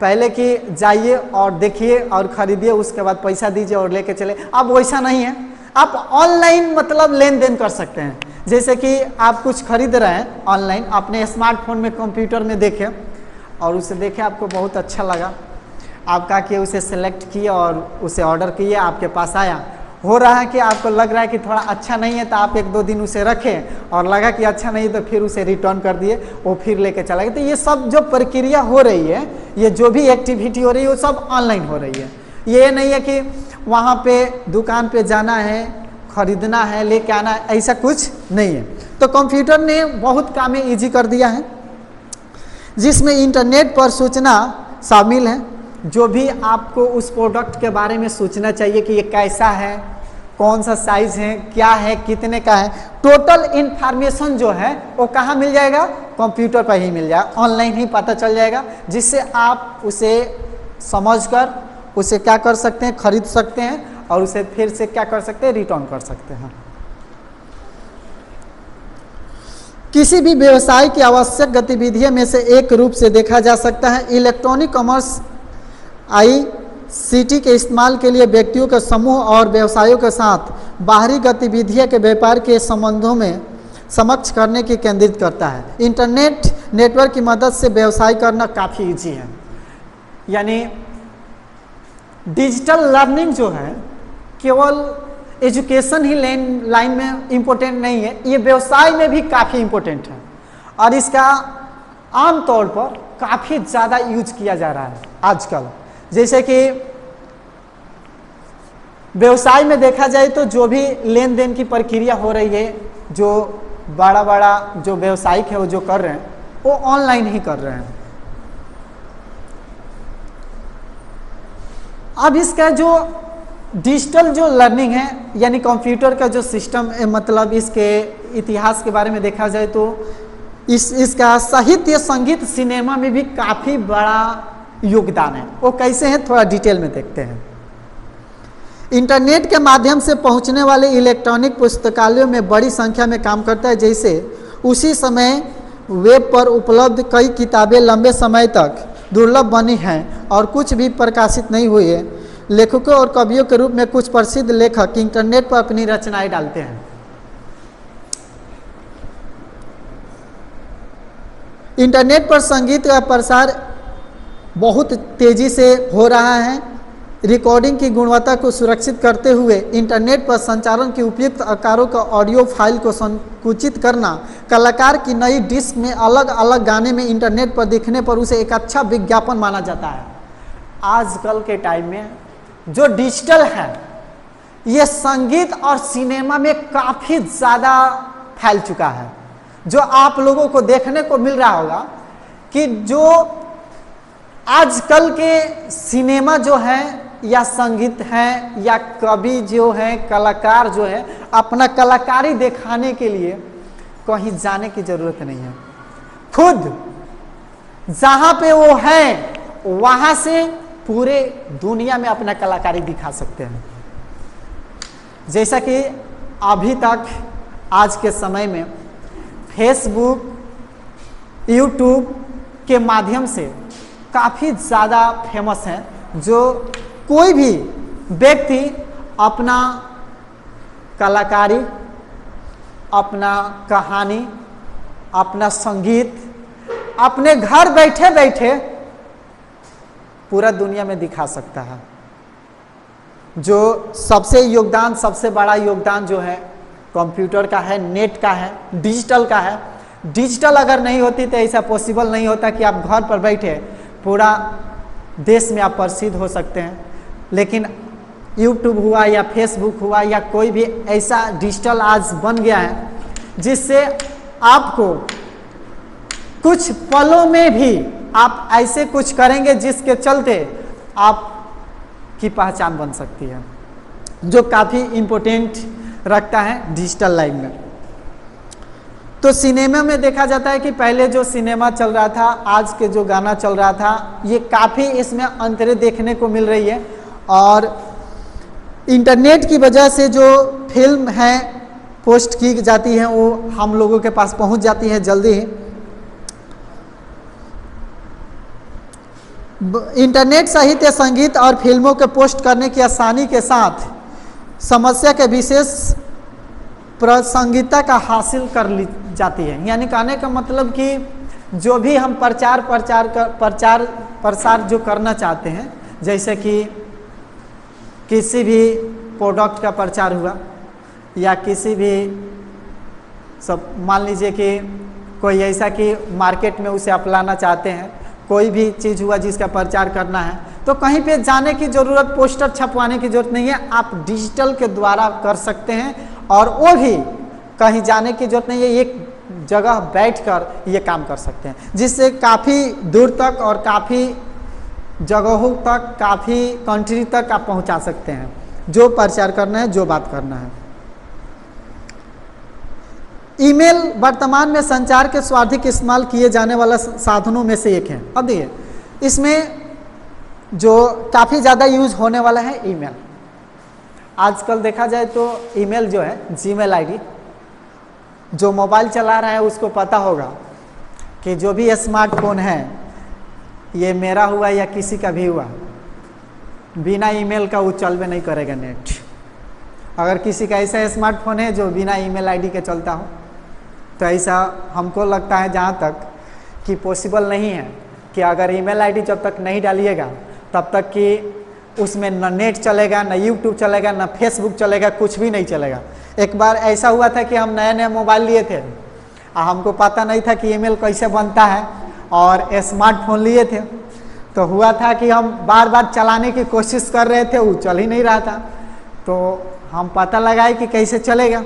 पहले कि जाइए और देखिए और ख़रीदिए उसके बाद पैसा दीजिए और लेके चले। अब वैसा नहीं है, आप ऑनलाइन मतलब लेन देन कर सकते हैं। जैसे कि आप कुछ खरीद रहे हैं ऑनलाइन, अपने स्मार्टफोन में कंप्यूटर में देखें और उसे देखें आपको बहुत अच्छा लगा, आप क्या किए उसे सेलेक्ट किए और उसे ऑर्डर किए, आपके पास आया। हो रहा है कि आपको लग रहा है कि थोड़ा अच्छा नहीं है तो आप 1-2 दिन उसे रखें और लगा कि अच्छा नहीं तो फिर उसे रिटर्न कर दिए, वो फिर लेके चला गया। तो ये सब जो प्रक्रिया हो रही है, ये जो भी एक्टिविटी हो रही है वो सब ऑनलाइन हो रही है। ये नहीं है कि वहाँ पे दुकान पे जाना है, खरीदना है, लेके आना है, ऐसा कुछ नहीं है। तो कंप्यूटर ने बहुत काम ईजी कर दिया है, जिसमें इंटरनेट पर सूचना शामिल है। जो भी आपको उस प्रोडक्ट के बारे में सोचना चाहिए कि ये कैसा है, कौन सा साइज़ है, क्या है, कितने का है, टोटल इन्फॉर्मेशन जो है वो कहाँ मिल जाएगा, कंप्यूटर पर ही मिल जाएगा, ऑनलाइन ही पता चल जाएगा, जिससे आप उसे समझकर उसे क्या कर सकते हैं, खरीद सकते हैं और उसे फिर से क्या कर सकते हैं, रिटर्न कर सकते हैं। किसी भी व्यवसाय की आवश्यक गतिविधियों में से एक रूप से देखा जा सकता है। इलेक्ट्रॉनिक कॉमर्स ICT के इस्तेमाल के लिए व्यक्तियों के समूह और व्यवसायों के साथ बाहरी गतिविधियों के व्यापार के संबंधों में समक्ष करने की केंद्रित करता है। इंटरनेट नेटवर्क की मदद से व्यवसाय करना काफ़ी इजी है। यानी डिजिटल लर्निंग जो है केवल एजुकेशन ही लाइन में इम्पोर्टेंट नहीं है, ये व्यवसाय में भी काफ़ी इम्पोर्टेंट है और इसका आमतौर पर काफ़ी ज़्यादा यूज किया जा रहा है आजकल। जैसे कि व्यवसाय में देखा जाए तो जो भी लेन देन की प्रक्रिया हो रही है, जो बड़ा बड़ा जो व्यवसायिक है वो जो कर रहे हैं वो ऑनलाइन ही कर रहे हैं। अब इसका जो डिजिटल जो लर्निंग है यानी कंप्यूटर का जो सिस्टम है, मतलब इसके इतिहास के बारे में देखा जाए तो इसका साहित्य, संगीत, सिनेमा में भी काफ़ी बड़ा योगदान है। वो कैसे हैं थोड़ा डिटेल में देखते हैं। इंटरनेट के माध्यम से पहुंचने वाले इलेक्ट्रॉनिक पुस्तकालयों में बड़ी संख्या में काम करता है। जैसे उसी समय वेब पर उपलब्ध कई किताबें लंबे समय तक दुर्लभ बनी हैं और कुछ भी प्रकाशित नहीं हुई है। लेखकों और कवियों के रूप में कुछ प्रसिद्ध लेखक इंटरनेट पर अपनी रचनाएं डालते हैं। इंटरनेट पर संगीत का प्रसार बहुत तेजी से हो रहा है। रिकॉर्डिंग की गुणवत्ता को सुरक्षित करते हुए इंटरनेट पर संचारण के उपयुक्त आकारों का ऑडियो फाइल को संकुचित करना, कलाकार की नई डिस्क में अलग अलग गाने में इंटरनेट पर दिखने पर उसे एक अच्छा विज्ञापन माना जाता है। आजकल के टाइम में जो डिजिटल है ये संगीत और सिनेमा में काफ़ी ज़्यादा फैल चुका है। जो आप लोगों को देखने को मिल रहा होगा कि जो आजकल के सिनेमा जो है या संगीत है या कवि जो है, कलाकार जो है, अपना कलाकारी दिखाने के लिए कहीं जाने की ज़रूरत नहीं है। खुद जहाँ पे वो है वहाँ से पूरे दुनिया में अपना कलाकारी दिखा सकते हैं। जैसा कि अभी तक आज के समय में फेसबुक, यूट्यूब के माध्यम से काफ़ी ज़्यादा फेमस हैं। जो कोई भी व्यक्ति अपना कलाकारी, अपना कहानी, अपना संगीत अपने घर बैठे बैठे पूरा दुनिया में दिखा सकता है। जो सबसे बड़ा योगदान जो है कंप्यूटर का है, नेट का है, डिजिटल का है। डिजिटल अगर नहीं होती तो ऐसा पॉसिबल नहीं होता कि आप घर पर बैठे पूरा देश में आप प्रसिद्ध हो सकते हैं। लेकिन यूट्यूब हुआ या फेसबुक हुआ या कोई भी ऐसा डिजिटल आज बन गया है जिससे आपको कुछ पलों में भी आप ऐसे कुछ करेंगे जिसके चलते आपकी पहचान बन सकती है, जो काफ़ी इम्पोर्टेंट रखता है डिजिटल लाइफ में। तो सिनेमा में देखा जाता है कि पहले जो सिनेमा चल रहा था, आज के जो गाना चल रहा था, ये काफ़ी इसमें अंतरें देखने को मिल रही है। और इंटरनेट की वजह से जो फिल्म है पोस्ट की जाती है वो हम लोगों के पास पहुंच जाती है जल्दी ही। इंटरनेट साहित्य, संगीत और फिल्मों के पोस्ट करने की आसानी के साथ समस्या के विशेष प्रासंगिकता का हासिल कर ली जाती है। यानी कहने का मतलब कि जो भी हम प्रसार जो करना चाहते हैं, जैसे कि किसी भी प्रोडक्ट का प्रचार हुआ या किसी भी सब मान लीजिए कि कोई ऐसा कि मार्केट में उसे अपनाना चाहते हैं, कोई भी चीज़ हुआ जिसका प्रचार करना है, तो कहीं पे जाने की ज़रूरत, पोस्टर छपवाने की ज़रूरत नहीं है। आप डिजिटल के द्वारा कर सकते हैं और वो भी कहीं जाने की ज़रूरत नहीं है, एक जगह बैठकर ये काम कर सकते हैं, जिससे काफ़ी दूर तक और काफ़ी जगहों तक, काफ़ी कंट्री तक आप पहुंचा सकते हैं जो प्रचार करना है, जो बात करना है। ईमेल वर्तमान में संचार के स्वार्थिक इस्तेमाल किए जाने वाला साधनों में से एक है। अब देखिए इसमें जो काफ़ी ज़्यादा यूज होने वाला है ईमेल। आजकल देखा जाए तो ईमेल जो है, जीमेल आईडी, जो मोबाइल चला रहा है उसको पता होगा कि जो भी स्मार्टफोन है, ये मेरा हुआ या किसी का भी हुआ, बिना ईमेल का वो चलवे नहीं करेगा नेट। अगर किसी का ऐसा स्मार्टफोन है जो बिना ईमेल आईडी के चलता हो, तो ऐसा हमको लगता है जहाँ तक कि पॉसिबल नहीं है कि अगर ईमेल आईडी जब तक नहीं डालिएगा तब तक कि उसमें न नेट चलेगा, न यूट्यूब चलेगा, न फेसबुक चलेगा, कुछ भी नहीं चलेगा। एक बार ऐसा हुआ था कि हम नया नया मोबाइल लिए थे और हमको पता नहीं था कि ईमेल कैसे बनता है और स्मार्टफोन लिए थे, तो हुआ था कि हम बार बार चलाने की कोशिश कर रहे थे, वो चल ही नहीं रहा था। तो हम पता लगाए कि कैसे चलेगा,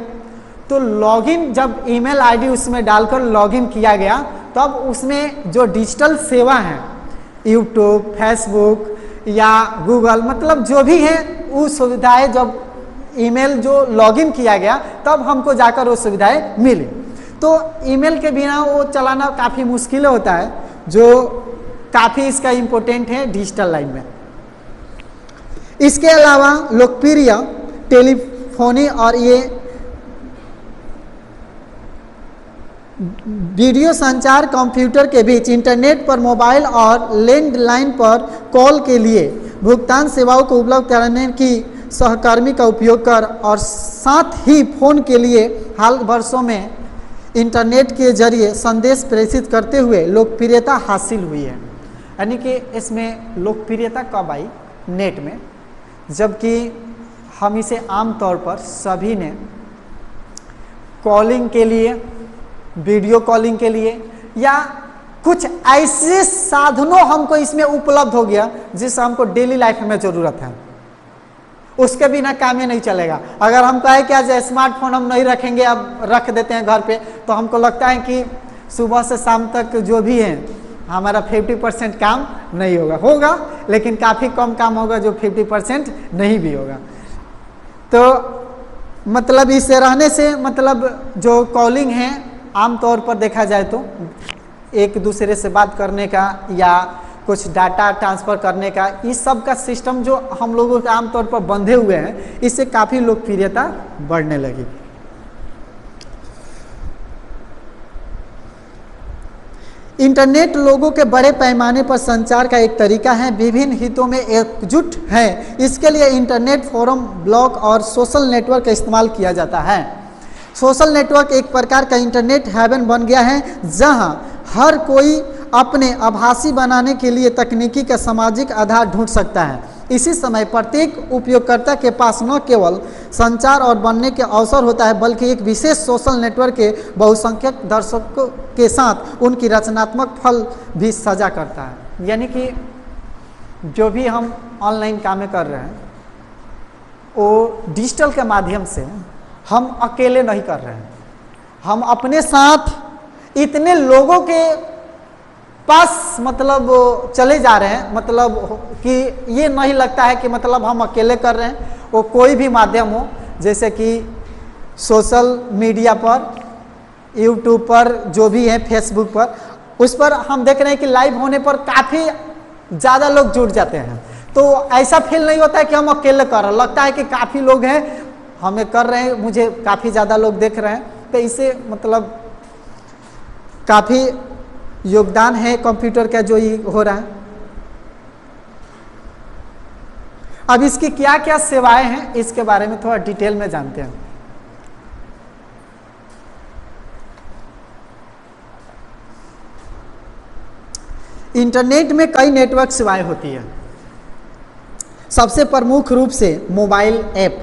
तो लॉगिन जब ईमेल आईडी उसमें डालकर लॉगिन किया गया, तब उसमें जो डिजिटल सेवा है, यूट्यूब, फेसबुक या गूगल, मतलब जो भी है वो सुविधाएं जब ईमेल जो लॉगिन किया गया तब हमको जाकर वो सुविधाएं मिली। तो ईमेल के बिना वो चलाना काफ़ी मुश्किल होता है। जो काफ़ी इसका इम्पोर्टेंट है डिजिटल लाइन में। इसके अलावा लोकप्रिय टेलीफोनी और ये वीडियो संचार कंप्यूटर के बीच इंटरनेट पर मोबाइल और लैंडलाइन पर कॉल के लिए भुगतान सेवाओं को उपलब्ध कराने की सहकर्मी का उपयोग कर और साथ ही फोन के लिए हाल वर्षों में इंटरनेट के जरिए संदेश प्रेषित करते हुए लोकप्रियता हासिल हुई है। यानी कि इसमें लोकप्रियता कब आई? नेट में, जबकि हम इसे आम तौर पर सभी ने कॉलिंग के लिए, वीडियो कॉलिंग के लिए या कुछ ऐसे साधनों हमको इसमें उपलब्ध हो गया जिससे हमको डेली लाइफ में ज़रूरत है, उसके बिना काम ही नहीं चलेगा। अगर हम कहें कि आज स्मार्टफोन हम नहीं रखेंगे, अब रख देते हैं घर पे, तो हमको लगता है कि सुबह से शाम तक जो भी है हमारा 50% काम नहीं होगा, लेकिन काफ़ी कम काम होगा जो 50% नहीं भी होगा। तो मतलब इसे रहने से मतलब जो कॉलिंग है आमतौर पर देखा जाए तो एक दूसरे से बात करने का या कुछ डाटा ट्रांसफ़र करने का, इस सब का सिस्टम जो हम लोगों के आमतौर पर बंधे हुए हैं, इससे काफ़ी लोकप्रियता बढ़ने लगी। इंटरनेट लोगों के बड़े पैमाने पर संचार का एक तरीका है, विभिन्न हितों में एकजुट है। इसके लिए इंटरनेट फोरम, ब्लॉग और सोशल नेटवर्क का इस्तेमाल किया जाता है। सोशल नेटवर्क एक प्रकार का इंटरनेट हेवन बन गया है, जहां हर कोई अपने आभासी बनाने के लिए तकनीकी का सामाजिक आधार ढूंढ सकता है। इसी समय प्रत्येक उपयोगकर्ता के पास न केवल संचार और बनने के अवसर होता है, बल्कि एक विशेष सोशल नेटवर्क के बहुसंख्यक दर्शकों के साथ उनकी रचनात्मक फल भी सजा करता है। यानी कि जो भी हम ऑनलाइन कामें कर रहे हैं वो डिजिटल के माध्यम से हम अकेले नहीं कर रहे हैं, हम अपने साथ इतने लोगों के पास मतलब चले जा रहे हैं, मतलब कि ये नहीं लगता है कि मतलब हम अकेले कर रहे हैं। वो कोई भी माध्यम हो, जैसे कि सोशल मीडिया पर, यूट्यूब पर, जो भी है फेसबुक पर, उस पर हम देख रहे हैं कि लाइव होने पर काफ़ी ज़्यादा लोग जुड़ जाते हैं। तो ऐसा फील नहीं होता है कि हम अकेले कर रहे हैं, लगता है कि काफ़ी लोग हैं, हमें कर रहे हैं, मुझे काफ़ी ज़्यादा लोग देख रहे हैं। तो इससे मतलब काफ़ी योगदान है कंप्यूटर का जो ये हो रहा है। अब इसकी क्या क्या सेवाएं हैं, इसके बारे में थोड़ा डिटेल में जानते हैं। इंटरनेट में कई नेटवर्क सेवाएं होती है। सबसे प्रमुख रूप से मोबाइल ऐप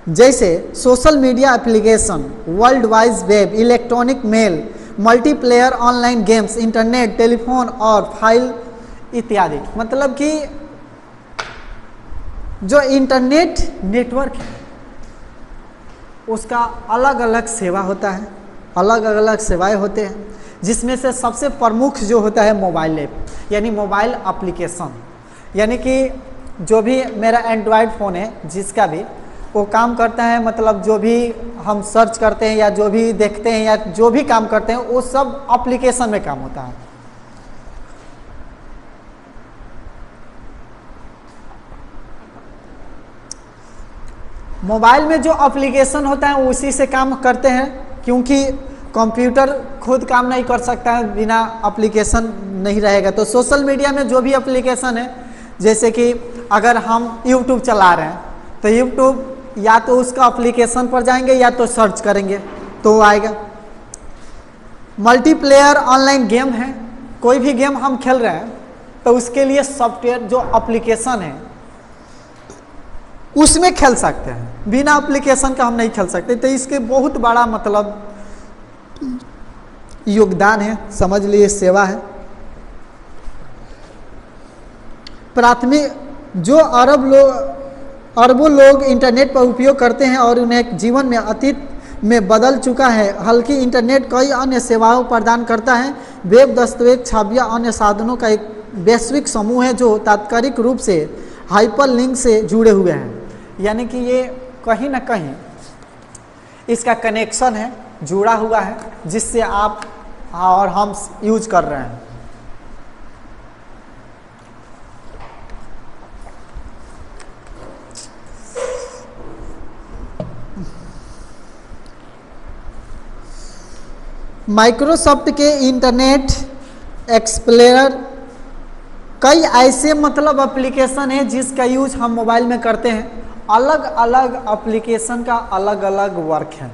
जैसे social media application, world wide web, electronic mail, multiplayer online games, internet, telephone और फाइल इत्यादि। मतलब कि जो इंटरनेट नेटवर्क है उसका अलग अलग सेवा होता है, अलग अलग सेवाएं होते हैं, जिसमें से सबसे प्रमुख जो होता है मोबाइल ऐप, यानी मोबाइल एप्लीकेशन। यानी कि जो भी मेरा एंड्रॉयड फ़ोन है जिसका भी, वो काम करता है, मतलब जो भी हम सर्च करते हैं या जो भी देखते हैं या जो भी काम करते हैं वो सब एप्लीकेशन में काम होता है। मोबाइल में जो एप्लीकेशन होता है उसी से काम करते हैं, क्योंकि कंप्यूटर खुद काम नहीं कर सकता है, बिना एप्लीकेशन नहीं रहेगा। तो सोशल मीडिया में जो भी एप्लीकेशन है, जैसे कि अगर हम यूट्यूब चला रहे हैं तो यूट्यूब या तो उसका एप्लीकेशन पर जाएंगे या तो सर्च करेंगे तो आएगा। मल्टीप्लेयर ऑनलाइन गेम है, कोई भी गेम हम खेल रहे हैं तो उसके लिए सॉफ्टवेयर जो एप्लीकेशन है उसमें खेल सकते हैं, बिना एप्लीकेशन का हम नहीं खेल सकते। तो इसके बहुत बड़ा मतलब योगदान है, समझ लीजिए सेवा है। प्राथमिक जो अरबों लोग इंटरनेट पर उपयोग करते हैं और उन्हें जीवन में अतीत में बदल चुका है। हालांकि इंटरनेट कई अन्य सेवाओं प्रदान करता है। वेब, दस्तावेज, छवियां, अन्य साधनों का एक वैश्विक समूह है जो तात्कालिक रूप से हाइपरलिंक से जुड़े हुए हैं। यानी कि ये कहीं ना कहीं इसका कनेक्शन है, जुड़ा हुआ है, जिससे आप और हम यूज कर रहे हैं। माइक्रोसॉफ्ट के इंटरनेट एक्सप्लोरर कई ऐसे मतलब एप्लीकेशन है जिसका यूज हम मोबाइल में करते हैं। अलग अलग एप्लीकेशन का अलग अलग वर्क है।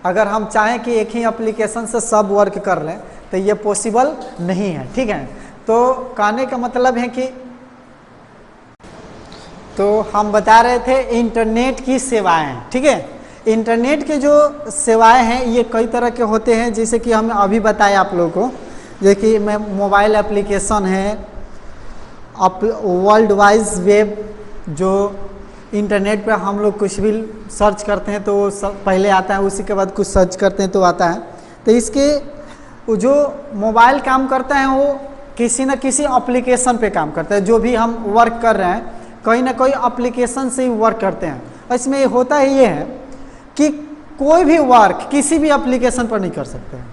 अगर हम चाहें कि एक ही एप्लीकेशन से सब वर्क कर लें तो ये पॉसिबल नहीं है, ठीक है। तो कहने का मतलब है कि तो हम बता रहे थे इंटरनेट की सेवाएं, ठीक है। इंटरनेट के जो सेवाएं हैं ये कई तरह के होते हैं, जैसे कि हम अभी बताए आप लोगों को। देखिए मैं मोबाइल एप्लीकेशन है, वर्ल्ड वाइड वेब, जो इंटरनेट पे हम लोग कुछ भी सर्च करते हैं तो पहले आता है, उसी के बाद कुछ सर्च करते हैं तो आता है। तो इसके जो मोबाइल काम करता है वो किसी न किसी एप्लीकेशन पे काम करता है। जो भी हम वर्क कर रहे हैं कहीं ना कोई एप्लीकेशन से ही वर्क करते हैं। इसमें होता ही ये है कि कोई भी वर्क किसी भी एप्लीकेशन पर नहीं कर सकते हैं।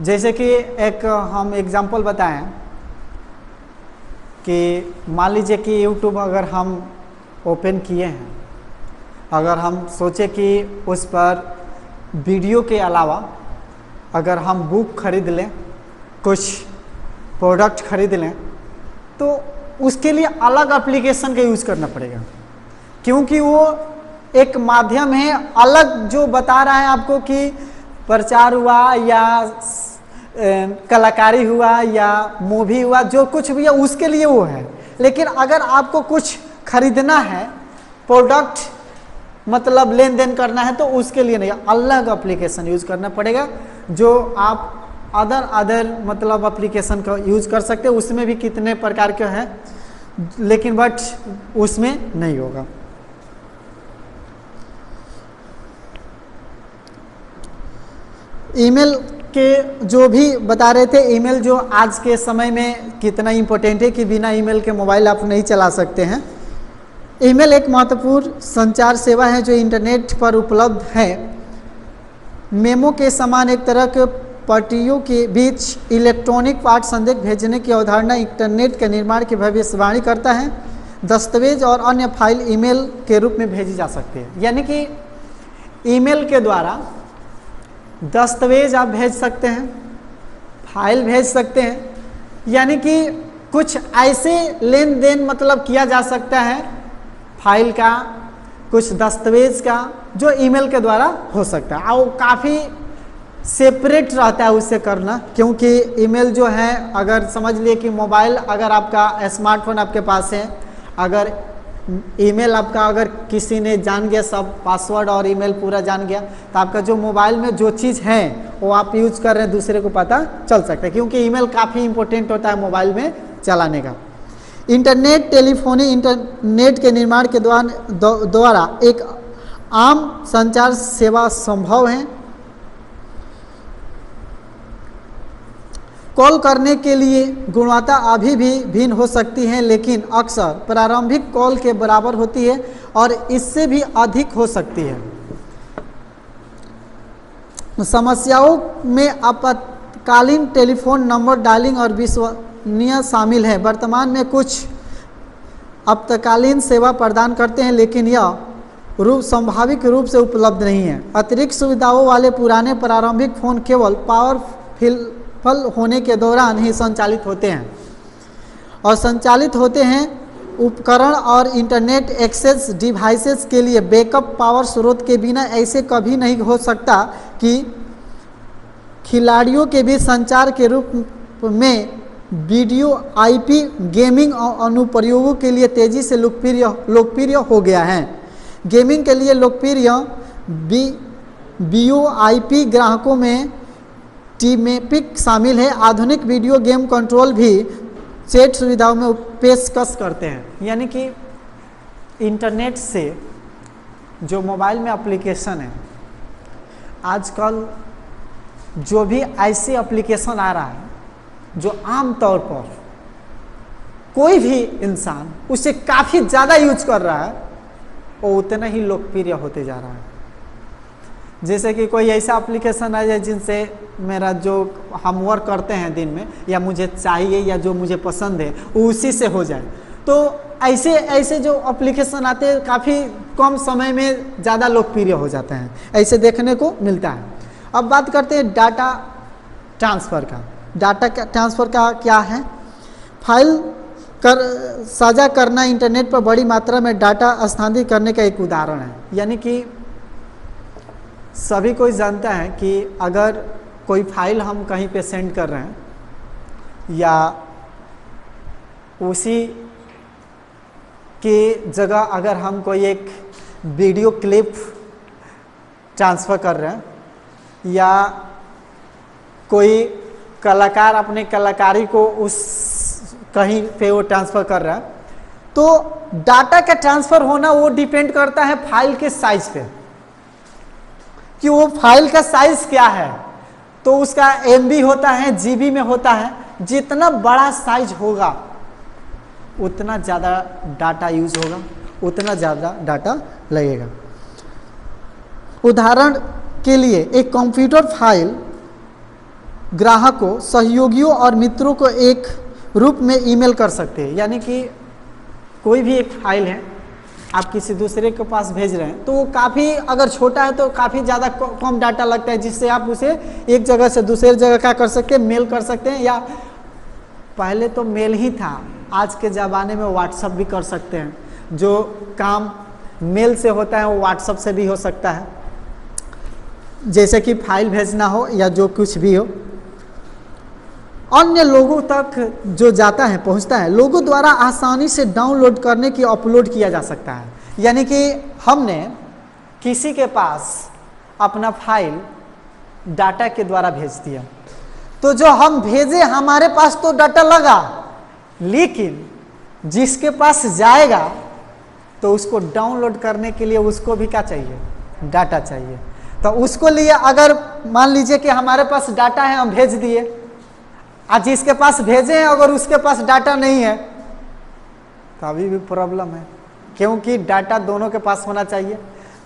जैसे कि एक हम एग्जांपल बताएं कि मान लीजिए कि यूट्यूब अगर हम ओपन किए हैं, अगर हम सोचे कि उस पर वीडियो के अलावा अगर हम बुक खरीद लें, कुछ प्रोडक्ट खरीद लें, तो उसके लिए अलग एप्लीकेशन का यूज़ करना पड़ेगा, क्योंकि वो एक माध्यम है अलग जो बता रहा है आपको कि प्रचार हुआ या कलाकारी हुआ या मूवी हुआ, जो कुछ भी है उसके लिए वो है। लेकिन अगर आपको कुछ खरीदना है, प्रोडक्ट मतलब लेन देन करना है, तो उसके लिए नहीं, अलग एप्लीकेशन यूज़ करना पड़ेगा। जो आप अदर मतलब एप्लीकेशन का यूज़ कर सकते हैं, उसमें भी कितने प्रकार के हैं, लेकिन बट उसमें नहीं होगा। ईमेल के जो भी बता रहे थे, ईमेल जो आज के समय में कितना इम्पोर्टेंट है कि बिना ईमेल के मोबाइल आप नहीं चला सकते हैं। ईमेल एक महत्वपूर्ण संचार सेवा है जो इंटरनेट पर उपलब्ध है। मेमो के समान एक तरह के पार्टियों के बीच इलेक्ट्रॉनिक वार्ता संदेश भेजने की अवधारणा इंटरनेट के निर्माण की भविष्यवाणी करता है। दस्तावेज और अन्य फाइल ईमेल के रूप में भेजी जा सकती है, यानी कि ईमेल के द्वारा दस्तावेज आप भेज सकते हैं, फाइल भेज सकते हैं, यानी कि कुछ ऐसे लेन देन मतलब किया जा सकता है फाइल का, कुछ दस्तावेज का, जो ईमेल के द्वारा हो सकता है। और काफ़ी सेपरेट रहता है उससे करना, क्योंकि ईमेल जो है, अगर समझ लिए कि मोबाइल अगर आपका स्मार्टफोन आपके पास है, अगर ईमेल आपका अगर किसी ने जान गया, सब पासवर्ड और ईमेल पूरा जान गया, तो आपका जो मोबाइल में जो चीज़ है वो आप यूज़ कर रहे हैं दूसरे को पता चल सकता है, क्योंकि ईमेल काफ़ी इंपॉर्टेंट होता है मोबाइल में चलाने का। इंटरनेट टेलीफोनी इंटरनेट के निर्माण के द्वारा एक आम संचार सेवा संभव है। कॉल करने के लिए गुणवत्ता अभी भी भिन्न हो सकती है, लेकिन अक्सर प्रारंभिक कॉल के बराबर होती है और इससे भी अधिक हो सकती है। समस्याओं में आपातकालीन टेलीफोन नंबर डायलिंग और विश्वसनीय शामिल है। वर्तमान में कुछ आपातकालीन सेवा प्रदान करते हैं, लेकिन यह स्वाभाविक रूप से उपलब्ध नहीं है। अतिरिक्त सुविधाओं वाले पुराने प्रारंभिक फ़ोन केवल पावरफुल होने के दौरान ही संचालित होते हैं और संचालित होते हैं। उपकरण और इंटरनेट एक्सेस डिवाइसेस के लिए बैकअप पावर स्रोत के बिना ऐसे कभी नहीं हो सकता कि खिलाड़ियों के बीच संचार के रूप में वीडियो आईपी गेमिंग और अनुप्रयोगों के लिए तेज़ी से लोकप्रिय हो गया है। गेमिंग के लिए लोकप्रिय वीओआईपी ग्राहकों में टीमेपिक शामिल है। आधुनिक वीडियो गेम कंट्रोल भी चैट सुविधाओं में पेशकश करते हैं। यानी कि इंटरनेट से जो मोबाइल में एप्लीकेशन है, आजकल जो भी ऐसे एप्लीकेशन आ रहा है जो आम तौर पर कोई भी इंसान उसे काफ़ी ज़्यादा यूज कर रहा है, वो उतना ही लोकप्रिय होते जा रहा है। जैसे कि कोई ऐसा एप्लीकेशन आ जाए जिनसे मेरा जो हम वर्क करते हैं दिन में, या मुझे चाहिए या जो मुझे पसंद है वो उसी से हो जाए, तो ऐसे ऐसे जो एप्लीकेशन आते हैं काफ़ी कम समय में ज़्यादा लोकप्रिय हो जाते हैं, ऐसे देखने को मिलता है। अब बात करते हैं डाटा ट्रांसफ़र का। डाटा ट्रांसफ़र का क्या है? फाइल साझा करना इंटरनेट पर बड़ी मात्रा में डाटा स्थानांतरित करने का एक उदाहरण है। यानी कि सभी कोई जानता है कि अगर कोई फाइल हम कहीं पे सेंड कर रहे हैं या उसी की जगह अगर हम कोई एक वीडियो क्लिप ट्रांसफ़र कर रहे हैं या कोई कलाकार अपने कलाकारी को उस कहीं पे वो ट्रांसफ़र कर रहा है, तो डाटा का ट्रांसफ़र होना वो डिपेंड करता है फाइल के साइज पे कि वो फाइल का साइज क्या है। तो उसका MB होता है, GB में होता है। जितना बड़ा साइज होगा उतना ज़्यादा डाटा यूज होगा, उतना ज़्यादा डाटा लगेगा। उदाहरण के लिए एक कंप्यूटर फाइल ग्राहकों, सहयोगियों और मित्रों को एक रूप में ईमेल कर सकते हैं। यानी कि कोई भी एक फाइल है आप किसी दूसरे के पास भेज रहे हैं, तो वो काफ़ी अगर छोटा है तो काफ़ी ज़्यादा कम डाटा लगता है, जिससे आप उसे एक जगह से दूसरी जगह क्या कर सकते हैं, मेल कर सकते हैं। या पहले तो मेल ही था, आज के ज़माने में व्हाट्सअप भी कर सकते हैं। जो काम मेल से होता है वो व्हाट्सअप से भी हो सकता है, जैसे कि फाइल भेजना हो या जो कुछ भी हो, अन्य लोगों तक जो जाता है पहुंचता है। लोगों द्वारा आसानी से डाउनलोड करने की अपलोड किया जा सकता है। यानी कि हमने किसी के पास अपना फाइल डाटा के द्वारा भेज दिया, तो जो हम भेजे हमारे पास तो डाटा लगा, लेकिन जिसके पास जाएगा तो उसको डाउनलोड करने के लिए उसको भी क्या चाहिए, डाटा चाहिए। तो उसको लिए अगर मान लीजिए कि हमारे पास डाटा है, हम भेज दिए, आज जिसके पास भेजे हैं अगर उसके पास डाटा नहीं है तो अभी भी प्रॉब्लम है, क्योंकि डाटा दोनों के पास होना चाहिए।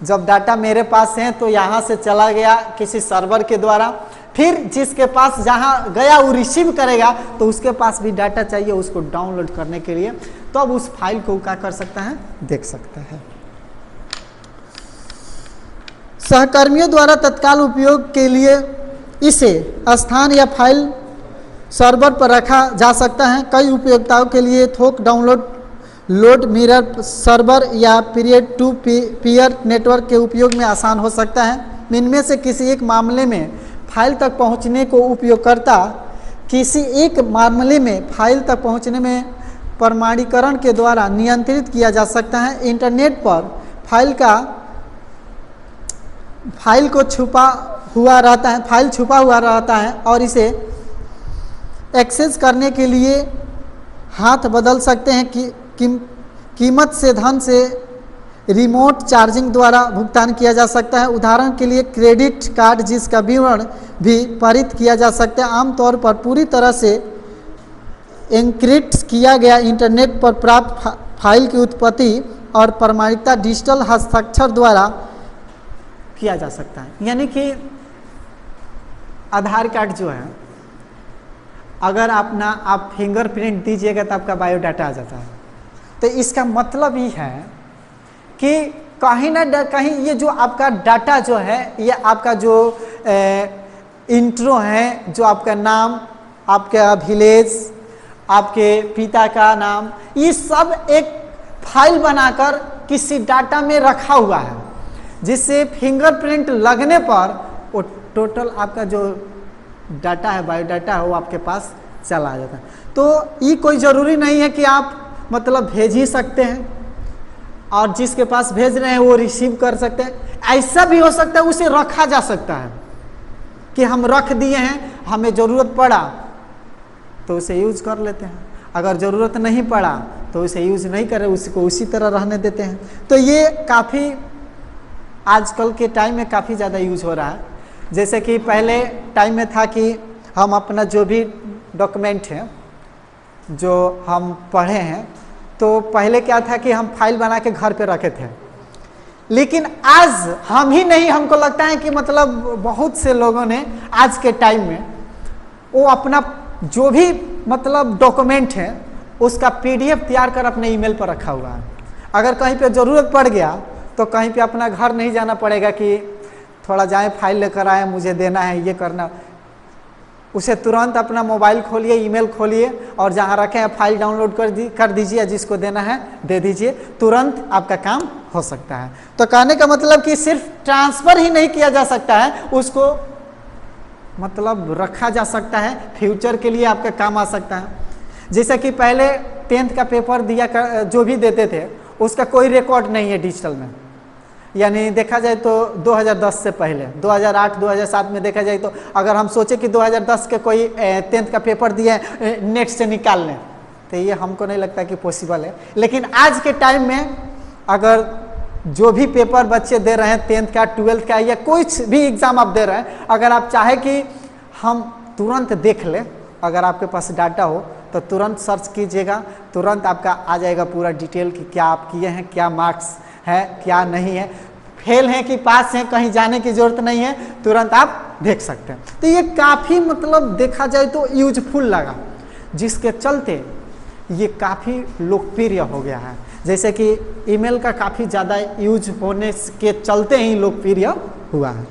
जब डाटा मेरे पास है तो यहाँ से चला गया किसी सर्वर के द्वारा, फिर जिसके पास जहाँ गया वो रिसीव करेगा, तो उसके पास भी डाटा चाहिए उसको डाउनलोड करने के लिए। तो अब उस फाइल को क्या कर सकता है, देख सकता है। सहकर्मियों द्वारा तत्काल उपयोग के लिए इसे स्थान या फाइल सर्वर पर रखा जा सकता है। कई उपयोगिताओं के लिए थोक डाउनलोड, लोड, मिरर सर्वर या पीयर टू पीयर नेटवर्क के उपयोग में आसान हो सकता है। इनमें से किसी एक मामले में फाइल तक पहुंचने को उपयोगकर्ता किसी एक मामले में फाइल तक पहुंचने में प्रमाणीकरण के द्वारा नियंत्रित किया जा सकता है। इंटरनेट पर फाइल को छुपा हुआ रहता है और इसे एक्सेस करने के लिए हाथ बदल सकते हैं कि कीमत से धन से रिमोट चार्जिंग द्वारा भुगतान किया जा सकता है। उदाहरण के लिए क्रेडिट कार्ड जिसका विवरण भी पारित किया जा सकता है। आमतौर पर पूरी तरह से एन्क्रिप्ट किया गया इंटरनेट पर प्राप्त फाइल की उत्पत्ति और प्रमाणिकता डिजिटल हस्ताक्षर द्वारा किया जा सकता है। यानी कि आधार कार्ड जो है, अगर आप फिंगरप्रिंट दीजिएगा तो आपका बायोडाटा आ जाता है। तो इसका मतलब ही है कि कहीं ना कहीं ये जो आपका डाटा जो है, ये आपका जो इंट्रो है, जो आपका नाम, आपका विलेज, आपके पिता का नाम, ये सब एक फाइल बनाकर किसी डाटा में रखा हुआ है, जिससे फिंगरप्रिंट लगने पर वो टोटल आपका जो डाटा है, बायोडाटा है, वो आपके पास चला जाता है। तो ये कोई ज़रूरी नहीं है कि आप मतलब भेज ही सकते हैं और जिसके पास भेज रहे हैं वो रिसीव कर सकते हैं। ऐसा भी हो सकता है उसे रखा जा सकता है कि हम रख दिए हैं, हमें ज़रूरत पड़ा तो उसे यूज कर लेते हैं, अगर ज़रूरत नहीं पड़ा तो उसे यूज नहीं करें, उसको उसी तरह रहने देते हैं। तो ये काफ़ी आजकल के टाइम में काफ़ी ज़्यादा यूज हो रहा है। जैसे कि पहले टाइम में था कि हम अपना जो भी डॉक्यूमेंट है जो हम पढ़े हैं, तो पहले क्या था कि हम फाइल बना के घर पे रखे थे, लेकिन आज हम ही नहीं, हमको लगता है कि मतलब बहुत से लोगों ने आज के टाइम में वो अपना जो भी मतलब डॉक्यूमेंट है उसका PDF तैयार कर अपने ईमेल पर रखा हुआ है। अगर कहीं पे ज़रूरत पड़ गया तो कहीं पे अपना घर नहीं जाना पड़ेगा कि थोड़ा जाएं फाइल लेकर आए, मुझे देना है, ये करना, उसे तुरंत अपना मोबाइल खोलिए, ईमेल खोलिए और जहाँ रखे हैं फाइल डाउनलोड कर दीजिए, जिसको देना है दे दीजिए, तुरंत आपका काम हो सकता है। तो कहने का मतलब कि सिर्फ ट्रांसफ़र ही नहीं किया जा सकता है, उसको मतलब रखा जा सकता है, फ्यूचर के लिए आपका काम आ सकता है। जैसे कि पहले 10th का पेपर दिया जो भी देते थे उसका कोई रिकॉर्ड नहीं है डिजिटल में, यानी देखा जाए तो 2010 से पहले 2008-2007 में देखा जाए तो अगर हम सोचे कि 2010 के कोई 10th का पेपर दिए नेट से निकाल लें तो ये हमको नहीं लगता कि पॉसिबल है। लेकिन आज के टाइम में अगर जो भी पेपर बच्चे दे रहे हैं 10th का 12th का या कोई भी एग्ज़ाम आप दे रहे हैं, अगर आप चाहे कि हम तुरंत देख लें, अगर आपके पास डाटा हो तो तुरंत सर्च कीजिएगा, तुरंत आपका आ जाएगा पूरा डिटेल कि क्या आप किए हैं, क्या मार्क्स है, क्या नहीं है, फेल हैं कि पास हैं, कहीं जाने की ज़रूरत नहीं है, तुरंत आप देख सकते हैं। तो ये काफ़ी मतलब देखा जाए तो यूजफुल लगा, जिसके चलते ये काफ़ी लोकप्रिय हो गया है। जैसे कि ईमेल का काफ़ी ज़्यादा यूज होने के चलते ही लोकप्रिय हुआ है।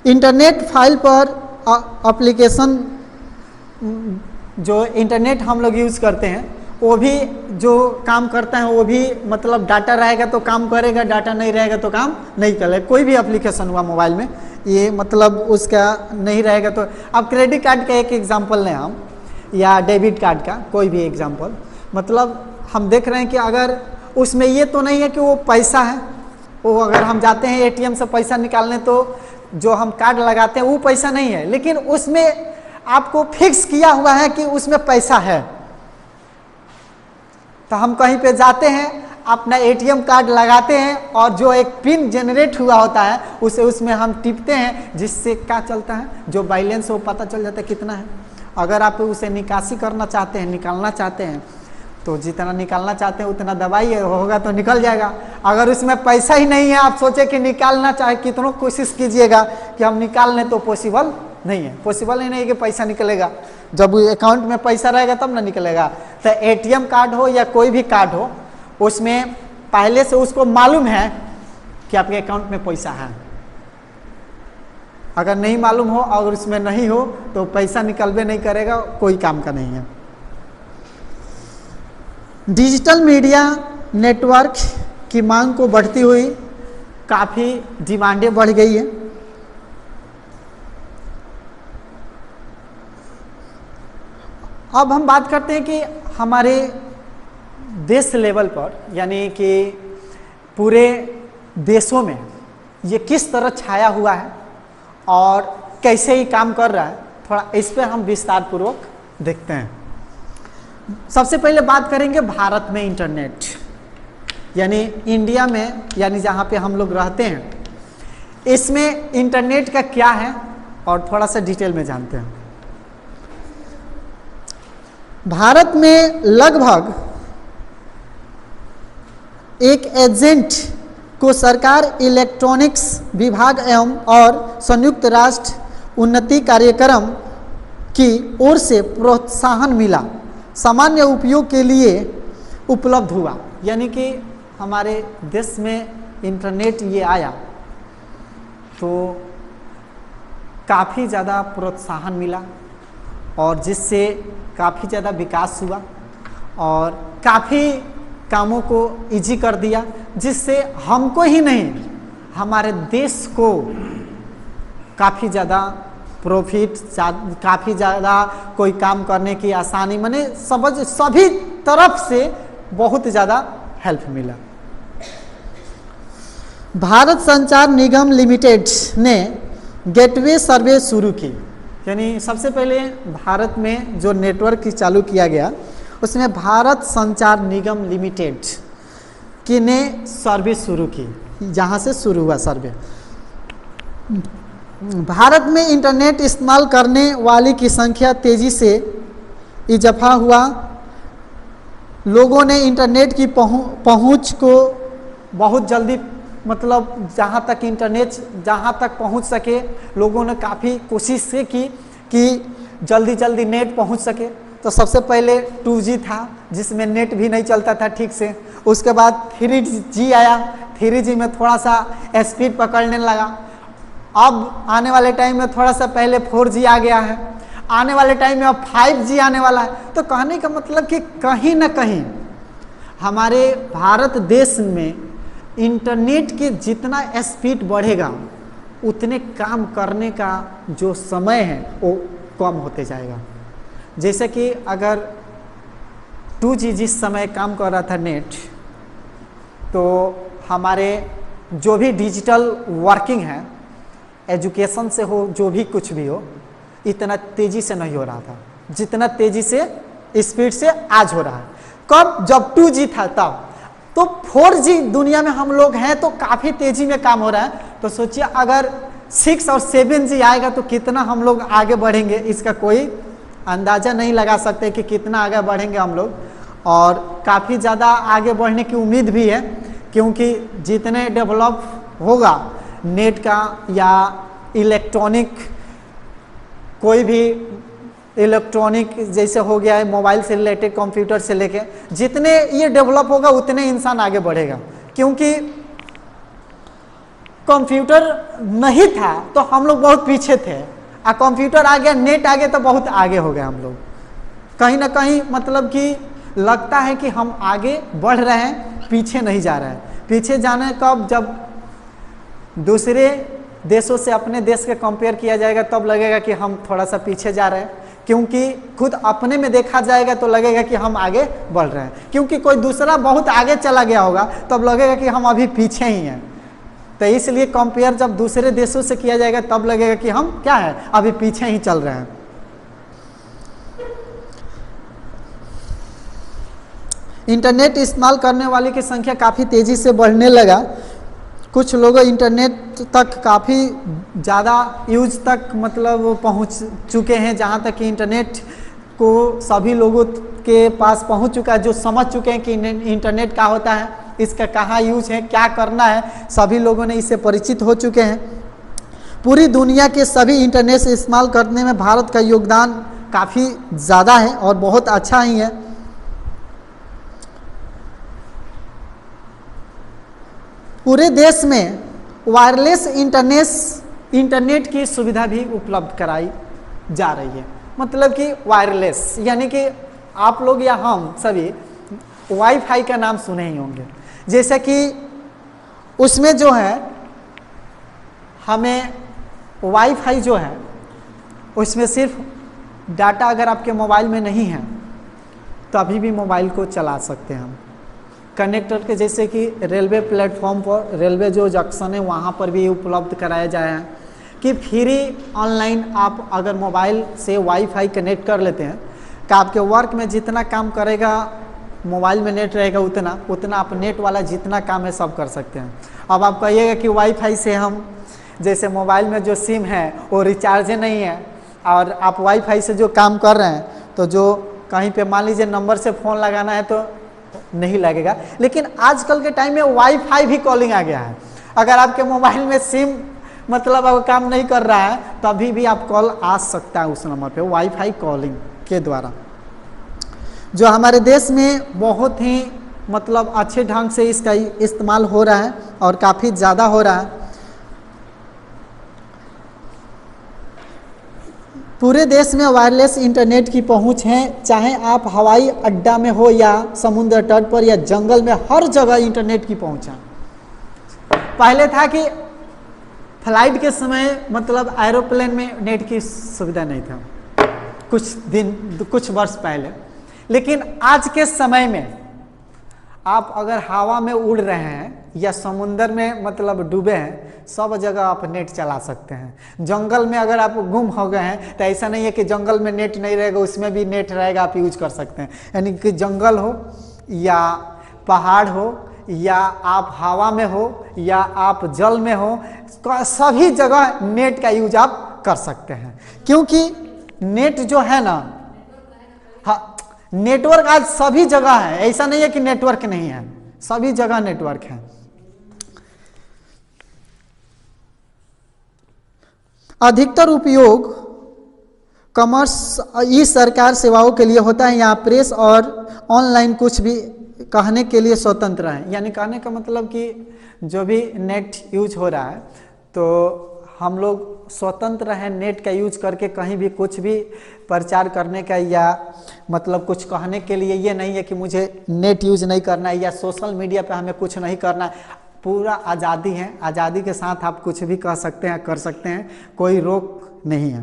इंटरनेट फाइल पर एप्लीकेशन, जो इंटरनेट हम लोग यूज़ करते हैं वो भी जो काम करता है वो भी मतलब डाटा रहेगा तो काम करेगा, डाटा नहीं रहेगा तो काम नहीं करेगा। कोई भी एप्लीकेशन हुआ मोबाइल में ये मतलब उसका नहीं रहेगा तो, अब क्रेडिट कार्ड का एक एग्जांपल लें हम, या डेबिट कार्ड का कोई भी एग्जांपल, मतलब हम देख रहे हैं कि अगर उसमें ये तो नहीं है कि वो पैसा है, वो अगर हम जाते हैं एटीएम से पैसा निकालने तो जो हम कार्ड लगाते हैं वो पैसा नहीं है, लेकिन उसमें आपको फिक्स किया हुआ है कि उसमें पैसा है। तो हम कहीं पे जाते हैं, अपना एटीएम कार्ड लगाते हैं और जो एक पिन जनरेट हुआ होता है उसे उसमें हम टिपते हैं, जिससे क्या चलता है, जो बैलेंस वो पता चल जाता है कितना है। अगर आप उसे निकासी करना चाहते हैं, निकालना चाहते हैं, तो जितना निकालना चाहते हैं उतना दबाइए, होगा तो निकल जाएगा। अगर उसमें पैसा ही नहीं है, आप सोचे कि निकालना चाहे, कितनों कोशिश कीजिएगा कि हम निकाल लें तो पॉसिबल नहीं है, पॉसिबल ही नहीं है कि पैसा निकलेगा। जब अकाउंट में पैसा रहेगा तब ना निकलेगा। तो एटीएम कार्ड हो या कोई भी कार्ड हो, उसमें पहले से उसको मालूम है कि आपके अकाउंट में पैसा है। अगर नहीं मालूम हो, अगर उसमें नहीं हो तो पैसा निकलबे नहीं करेगा, कोई काम का नहीं है। डिजिटल मीडिया नेटवर्क की मांग को बढ़ती हुई काफ़ी डिमांडें बढ़ गई है। अब हम बात करते हैं कि हमारे देश लेवल पर, यानी कि पूरे देशों में ये किस तरह छाया हुआ है और कैसे ही काम कर रहा है, थोड़ा इस पर हम विस्तार पूर्वक देखते हैं। सबसे पहले बात करेंगे भारत में इंटरनेट, यानी इंडिया में, यानी जहाँ पे हम लोग रहते हैं, इसमें इंटरनेट का क्या है और थोड़ा सा डिटेल में जानते हैं। भारत में लगभग एक एजेंट को सरकार, इलेक्ट्रॉनिक्स विभाग एवं और संयुक्त राष्ट्र उन्नति कार्यक्रम की ओर से प्रोत्साहन मिला, सामान्य उपयोग के लिए उपलब्ध हुआ। यानी कि हमारे देश में इंटरनेट ये आया तो काफ़ी ज़्यादा प्रोत्साहन मिला और जिससे काफ़ी ज़्यादा विकास हुआ और काफ़ी कामों को इजी कर दिया, जिससे हमको ही नहीं हमारे देश को काफ़ी ज़्यादा प्रॉफिट, काफ़ी ज़्यादा कोई काम करने की आसानी, माने सभी तरफ से बहुत ज़्यादा हेल्प मिला। भारत संचार निगम लिमिटेड ने गेटवे सर्वे शुरू की, यानी सबसे पहले भारत में जो नेटवर्क चालू किया गया उसमें भारत संचार निगम लिमिटेड की ने सर्वे शुरू की, जहाँ से शुरू हुआ सर्वे। भारत में इंटरनेट इस्तेमाल करने वाली की संख्या तेज़ी से इजाफा हुआ। लोगों ने इंटरनेट की पहुँच को बहुत जल्दी, मतलब जहाँ तक इंटरनेट जहाँ तक पहुँच सके, लोगों ने काफ़ी कोशिश से की कि जल्दी जल्दी नेट पहुँच सके। तो सबसे पहले 2G था जिसमें नेट भी नहीं चलता था ठीक से। उसके बाद 3G आया, 3G में थोड़ा सा स्पीड पकड़ने लगा। अब आने वाले टाइम में थोड़ा सा पहले 4G आ गया है, आने वाले टाइम में अब 5G आने वाला है। तो कहने का मतलब कि कहीं ना कहीं हमारे भारत देश में इंटरनेट के जितना स्पीड बढ़ेगा उतने काम करने का जो समय है वो कम होते जाएगा। जैसे कि अगर 2G जिस समय काम कर रहा था नेट, तो हमारे जो भी डिजिटल वर्किंग है, एजुकेशन से हो जो भी कुछ भी हो, इतना तेज़ी से नहीं हो रहा था जितना तेज़ी से स्पीड से आज हो रहा है। कब? जब 2G था तब। तो 4G दुनिया में हम लोग हैं तो काफ़ी तेज़ी में काम हो रहा है। तो सोचिए अगर 6 और 7G आएगा तो कितना हम लोग आगे बढ़ेंगे, इसका कोई अंदाज़ा नहीं लगा सकते कि कितना आगे बढ़ेंगे हम लोग। और काफ़ी ज़्यादा आगे बढ़ने की उम्मीद भी है, क्योंकि जितने डेवलप होगा नेट का या इलेक्ट्रॉनिक, कोई भी इलेक्ट्रॉनिक जैसे हो गया है मोबाइल से रिलेटेड, कंप्यूटर से लेके, जितने ये डेवलप होगा उतने इंसान आगे बढ़ेगा। क्योंकि कंप्यूटर नहीं था तो हम लोग बहुत पीछे थे, और कंप्यूटर आ गया, नेट आ गया तो बहुत आगे हो गए हम लोग। कहीं ना कहीं मतलब कि लगता है कि हम आगे बढ़ रहे हैं, पीछे नहीं जा रहे हैं। पीछे जाने कब? जब दूसरे देशों से अपने देश के कंपेयर किया जाएगा तब लगेगा कि हम थोड़ा सा पीछे जा रहे हैं। क्योंकि खुद अपने में देखा जाएगा तो लगेगा कि हम आगे बढ़ रहे हैं, क्योंकि कोई दूसरा बहुत आगे चला गया होगा तब लगेगा कि हम अभी पीछे ही हैं। तो इसलिए कंपेयर जब दूसरे देशों से किया जाएगा तब लगेगा कि हम क्या है, अभी पीछे ही चल रहे हैं। इंटरनेट इस्तेमाल करने वाले की संख्या काफ़ी तेज़ी से बढ़ने लगा। कुछ लोग इंटरनेट तक काफ़ी ज़्यादा यूज तक मतलब पहुंच चुके हैं, जहां तक कि इंटरनेट को सभी लोगों के पास पहुंच चुका है, जो समझ चुके हैं कि इंटरनेट क्या होता है, इसका कहाँ यूज है, क्या करना है, सभी लोगों ने इससे परिचित हो चुके हैं। पूरी दुनिया के सभी इंटरनेट से इस्तेमाल करने में भारत का योगदान काफ़ी ज़्यादा है और बहुत अच्छा ही है। पूरे देश में वायरलेस इंटरनेट की सुविधा भी उपलब्ध कराई जा रही है। मतलब कि वायरलेस यानी कि आप लोग या हम सभी वाईफाई का नाम सुने ही होंगे। जैसे कि उसमें जो है हमें वाईफाई जो है उसमें सिर्फ डाटा अगर आपके मोबाइल में नहीं है तो अभी भी मोबाइल को चला सकते हैं हम कनेक्टर के। जैसे कि रेलवे प्लेटफॉर्म पर, रेलवे जो जंक्शन है वहाँ पर भी उपलब्ध कराया जाए है कि फ्री ऑनलाइन आप अगर मोबाइल से वाईफाई कनेक्ट कर लेते हैं कि आपके वर्क में जितना काम करेगा मोबाइल में नेट रहेगा उतना आप नेट वाला जितना काम है सब कर सकते हैं। अब आप कहिएगा कि वाईफाई से हम, जैसे मोबाइल में जो सिम है वो रिचार्ज नहीं है और आप वाईफाई से जो काम कर रहे हैं, तो जो कहीं पे मान लीजिए नंबर से फ़ोन लगाना है तो नहीं लगेगा। लेकिन आजकल के टाइम में वाईफाई भी कॉलिंग आ गया है। अगर आपके मोबाइल में सिम मतलब अगर काम नहीं कर रहा है तभी भी आप कॉल आ सकता है उस नंबर पे वाईफाई कॉलिंग के द्वारा, जो हमारे देश में बहुत ही मतलब अच्छे ढंग से इसका इस्तेमाल हो रहा है और काफ़ी ज़्यादा हो रहा है। पूरे देश में वायरलेस इंटरनेट की पहुंच है, चाहे आप हवाई अड्डा में हो या समुद्र तट पर या जंगल में, हर जगह इंटरनेट की पहुंच है। पहले था कि फ्लाइट के समय मतलब एरोप्लेन में नेट की सुविधा नहीं था कुछ वर्ष पहले, लेकिन आज के समय में आप अगर हवा में उड़ रहे हैं या समुंदर में मतलब डूबे हैं, सब जगह आप नेट चला सकते हैं। जंगल में अगर आप गुम हो गए हैं तो ऐसा नहीं है कि जंगल में नेट नहीं रहेगा, उसमें भी नेट रहेगा, आप यूज कर सकते हैं। यानी कि जंगल हो या पहाड़ हो या आप हवा में हो या आप जल में हो, सभी जगह नेट का यूज आप कर सकते हैं। क्योंकि नेट जो है ना, हाँ, नेटवर्क आज सभी जगह है, ऐसा नहीं है कि नेटवर्क नहीं है, सभी जगह नेटवर्क है। अधिकतर उपयोग कॉमर्स ई सरकार सेवाओं के लिए होता है, यहाँ प्रेस और ऑनलाइन कुछ भी कहने के लिए स्वतंत्र है। यानी कहने का मतलब कि जो भी नेट यूज हो रहा है तो हम लोग स्वतंत्र हैं नेट का यूज करके कहीं भी कुछ भी प्रचार करने का, या मतलब कुछ कहने के लिए ये नहीं है कि मुझे नेट यूज नहीं करना है या सोशल मीडिया पे हमें कुछ नहीं करना है। पूरा आज़ादी है, आज़ादी के साथ आप कुछ भी कह सकते हैं, कर सकते हैं, कोई रोक नहीं है।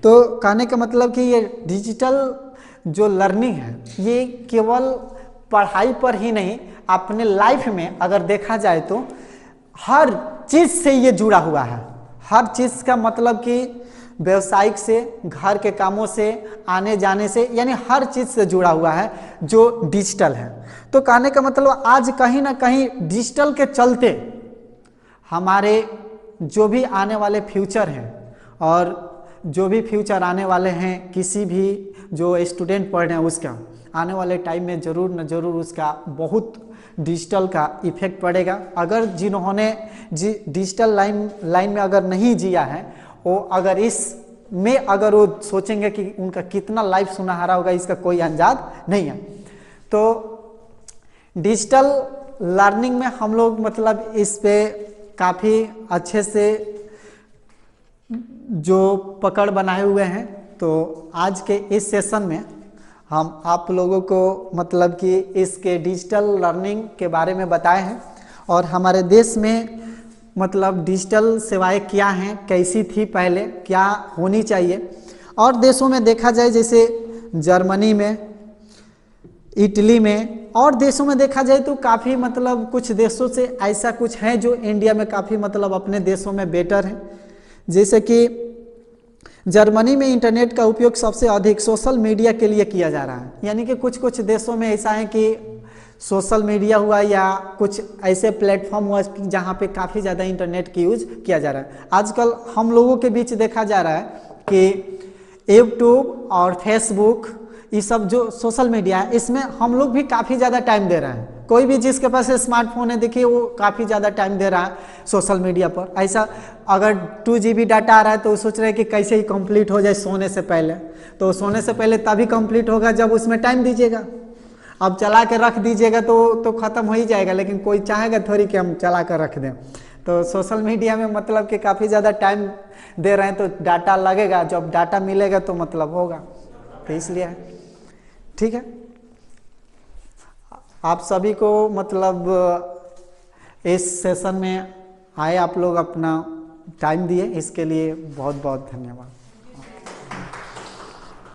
तो कहने का मतलब कि ये डिजिटल जो लर्निंग है ये केवल पढ़ाई पर ही नहीं, अपने लाइफ में अगर देखा जाए तो हर चीज़ से ये जुड़ा हुआ है। हर चीज़ का मतलब कि व्यवसायिक से, घर के कामों से, आने जाने से, यानी हर चीज़ से जुड़ा हुआ है जो डिजिटल है। तो कहने का मतलब आज कहीं ना कहीं डिजिटल के चलते हमारे जो भी आने वाले फ्यूचर हैं और जो भी फ्यूचर आने वाले हैं किसी भी जो स्टूडेंट पढ़ रहे हैं उसका आने वाले टाइम में ज़रूर न ज़रूर उसका बहुत डिजिटल का इफेक्ट पड़ेगा। अगर जिन्होंने डिजिटल लाइन में अगर नहीं जिया है वो अगर इस में अगर वो सोचेंगे कि उनका कितना लाइफ सुनहरा होगा, इसका कोई अंदाज नहीं है। तो डिजिटल लर्निंग में हम लोग मतलब इस पे काफ़ी अच्छे से जो पकड़ बनाए हुए हैं। तो आज के इस सेशन में हम आप लोगों को मतलब कि इसके डिजिटल लर्निंग के बारे में बताए हैं और हमारे देश में मतलब डिजिटल सेवाएं क्या हैं, कैसी थी पहले, क्या होनी चाहिए। और देशों में देखा जाए जैसे जर्मनी में, इटली में और देशों में देखा जाए तो काफ़ी मतलब कुछ देशों से ऐसा कुछ है जो इंडिया में काफ़ी मतलब अपने देशों में बेटर है। जैसे कि जर्मनी में इंटरनेट का उपयोग सबसे अधिक सोशल मीडिया के लिए किया जा रहा है। यानी कि कुछ कुछ देशों में ऐसा है कि सोशल मीडिया हुआ या कुछ ऐसे प्लेटफॉर्म हुआ जहाँ पे काफ़ी ज़्यादा इंटरनेट की यूज किया जा रहा है। आजकल हम लोगों के बीच देखा जा रहा है कि यूट्यूब और फेसबुक ये सब जो सोशल मीडिया है इसमें हम लोग भी काफ़ी ज़्यादा टाइम दे रहे हैं। कोई भी जिसके पास स्मार्टफोन है देखिए वो काफ़ी ज़्यादा टाइम दे रहा है सोशल मीडिया पर। ऐसा अगर 2 GB डाटा आ रहा है तो वो सोच रहे हैं कि कैसे ही कंप्लीट हो जाए सोने से पहले। तो सोने से पहले तभी कंप्लीट होगा जब उसमें टाइम दीजिएगा। अब चला के रख दीजिएगा तो ख़त्म हो ही जाएगा, लेकिन कोई चाहेगा थोड़ी कि हम चला कर रख दें। तो सोशल मीडिया में मतलब कि काफ़ी ज़्यादा टाइम दे रहे हैं तो डाटा लगेगा, जब डाटा मिलेगा तो मतलब होगा। तो इसलिए ठीक है, आप सभी को मतलब इस सेशन में आए, आप लोग अपना टाइम दिए, इसके लिए बहुत बहुत धन्यवाद।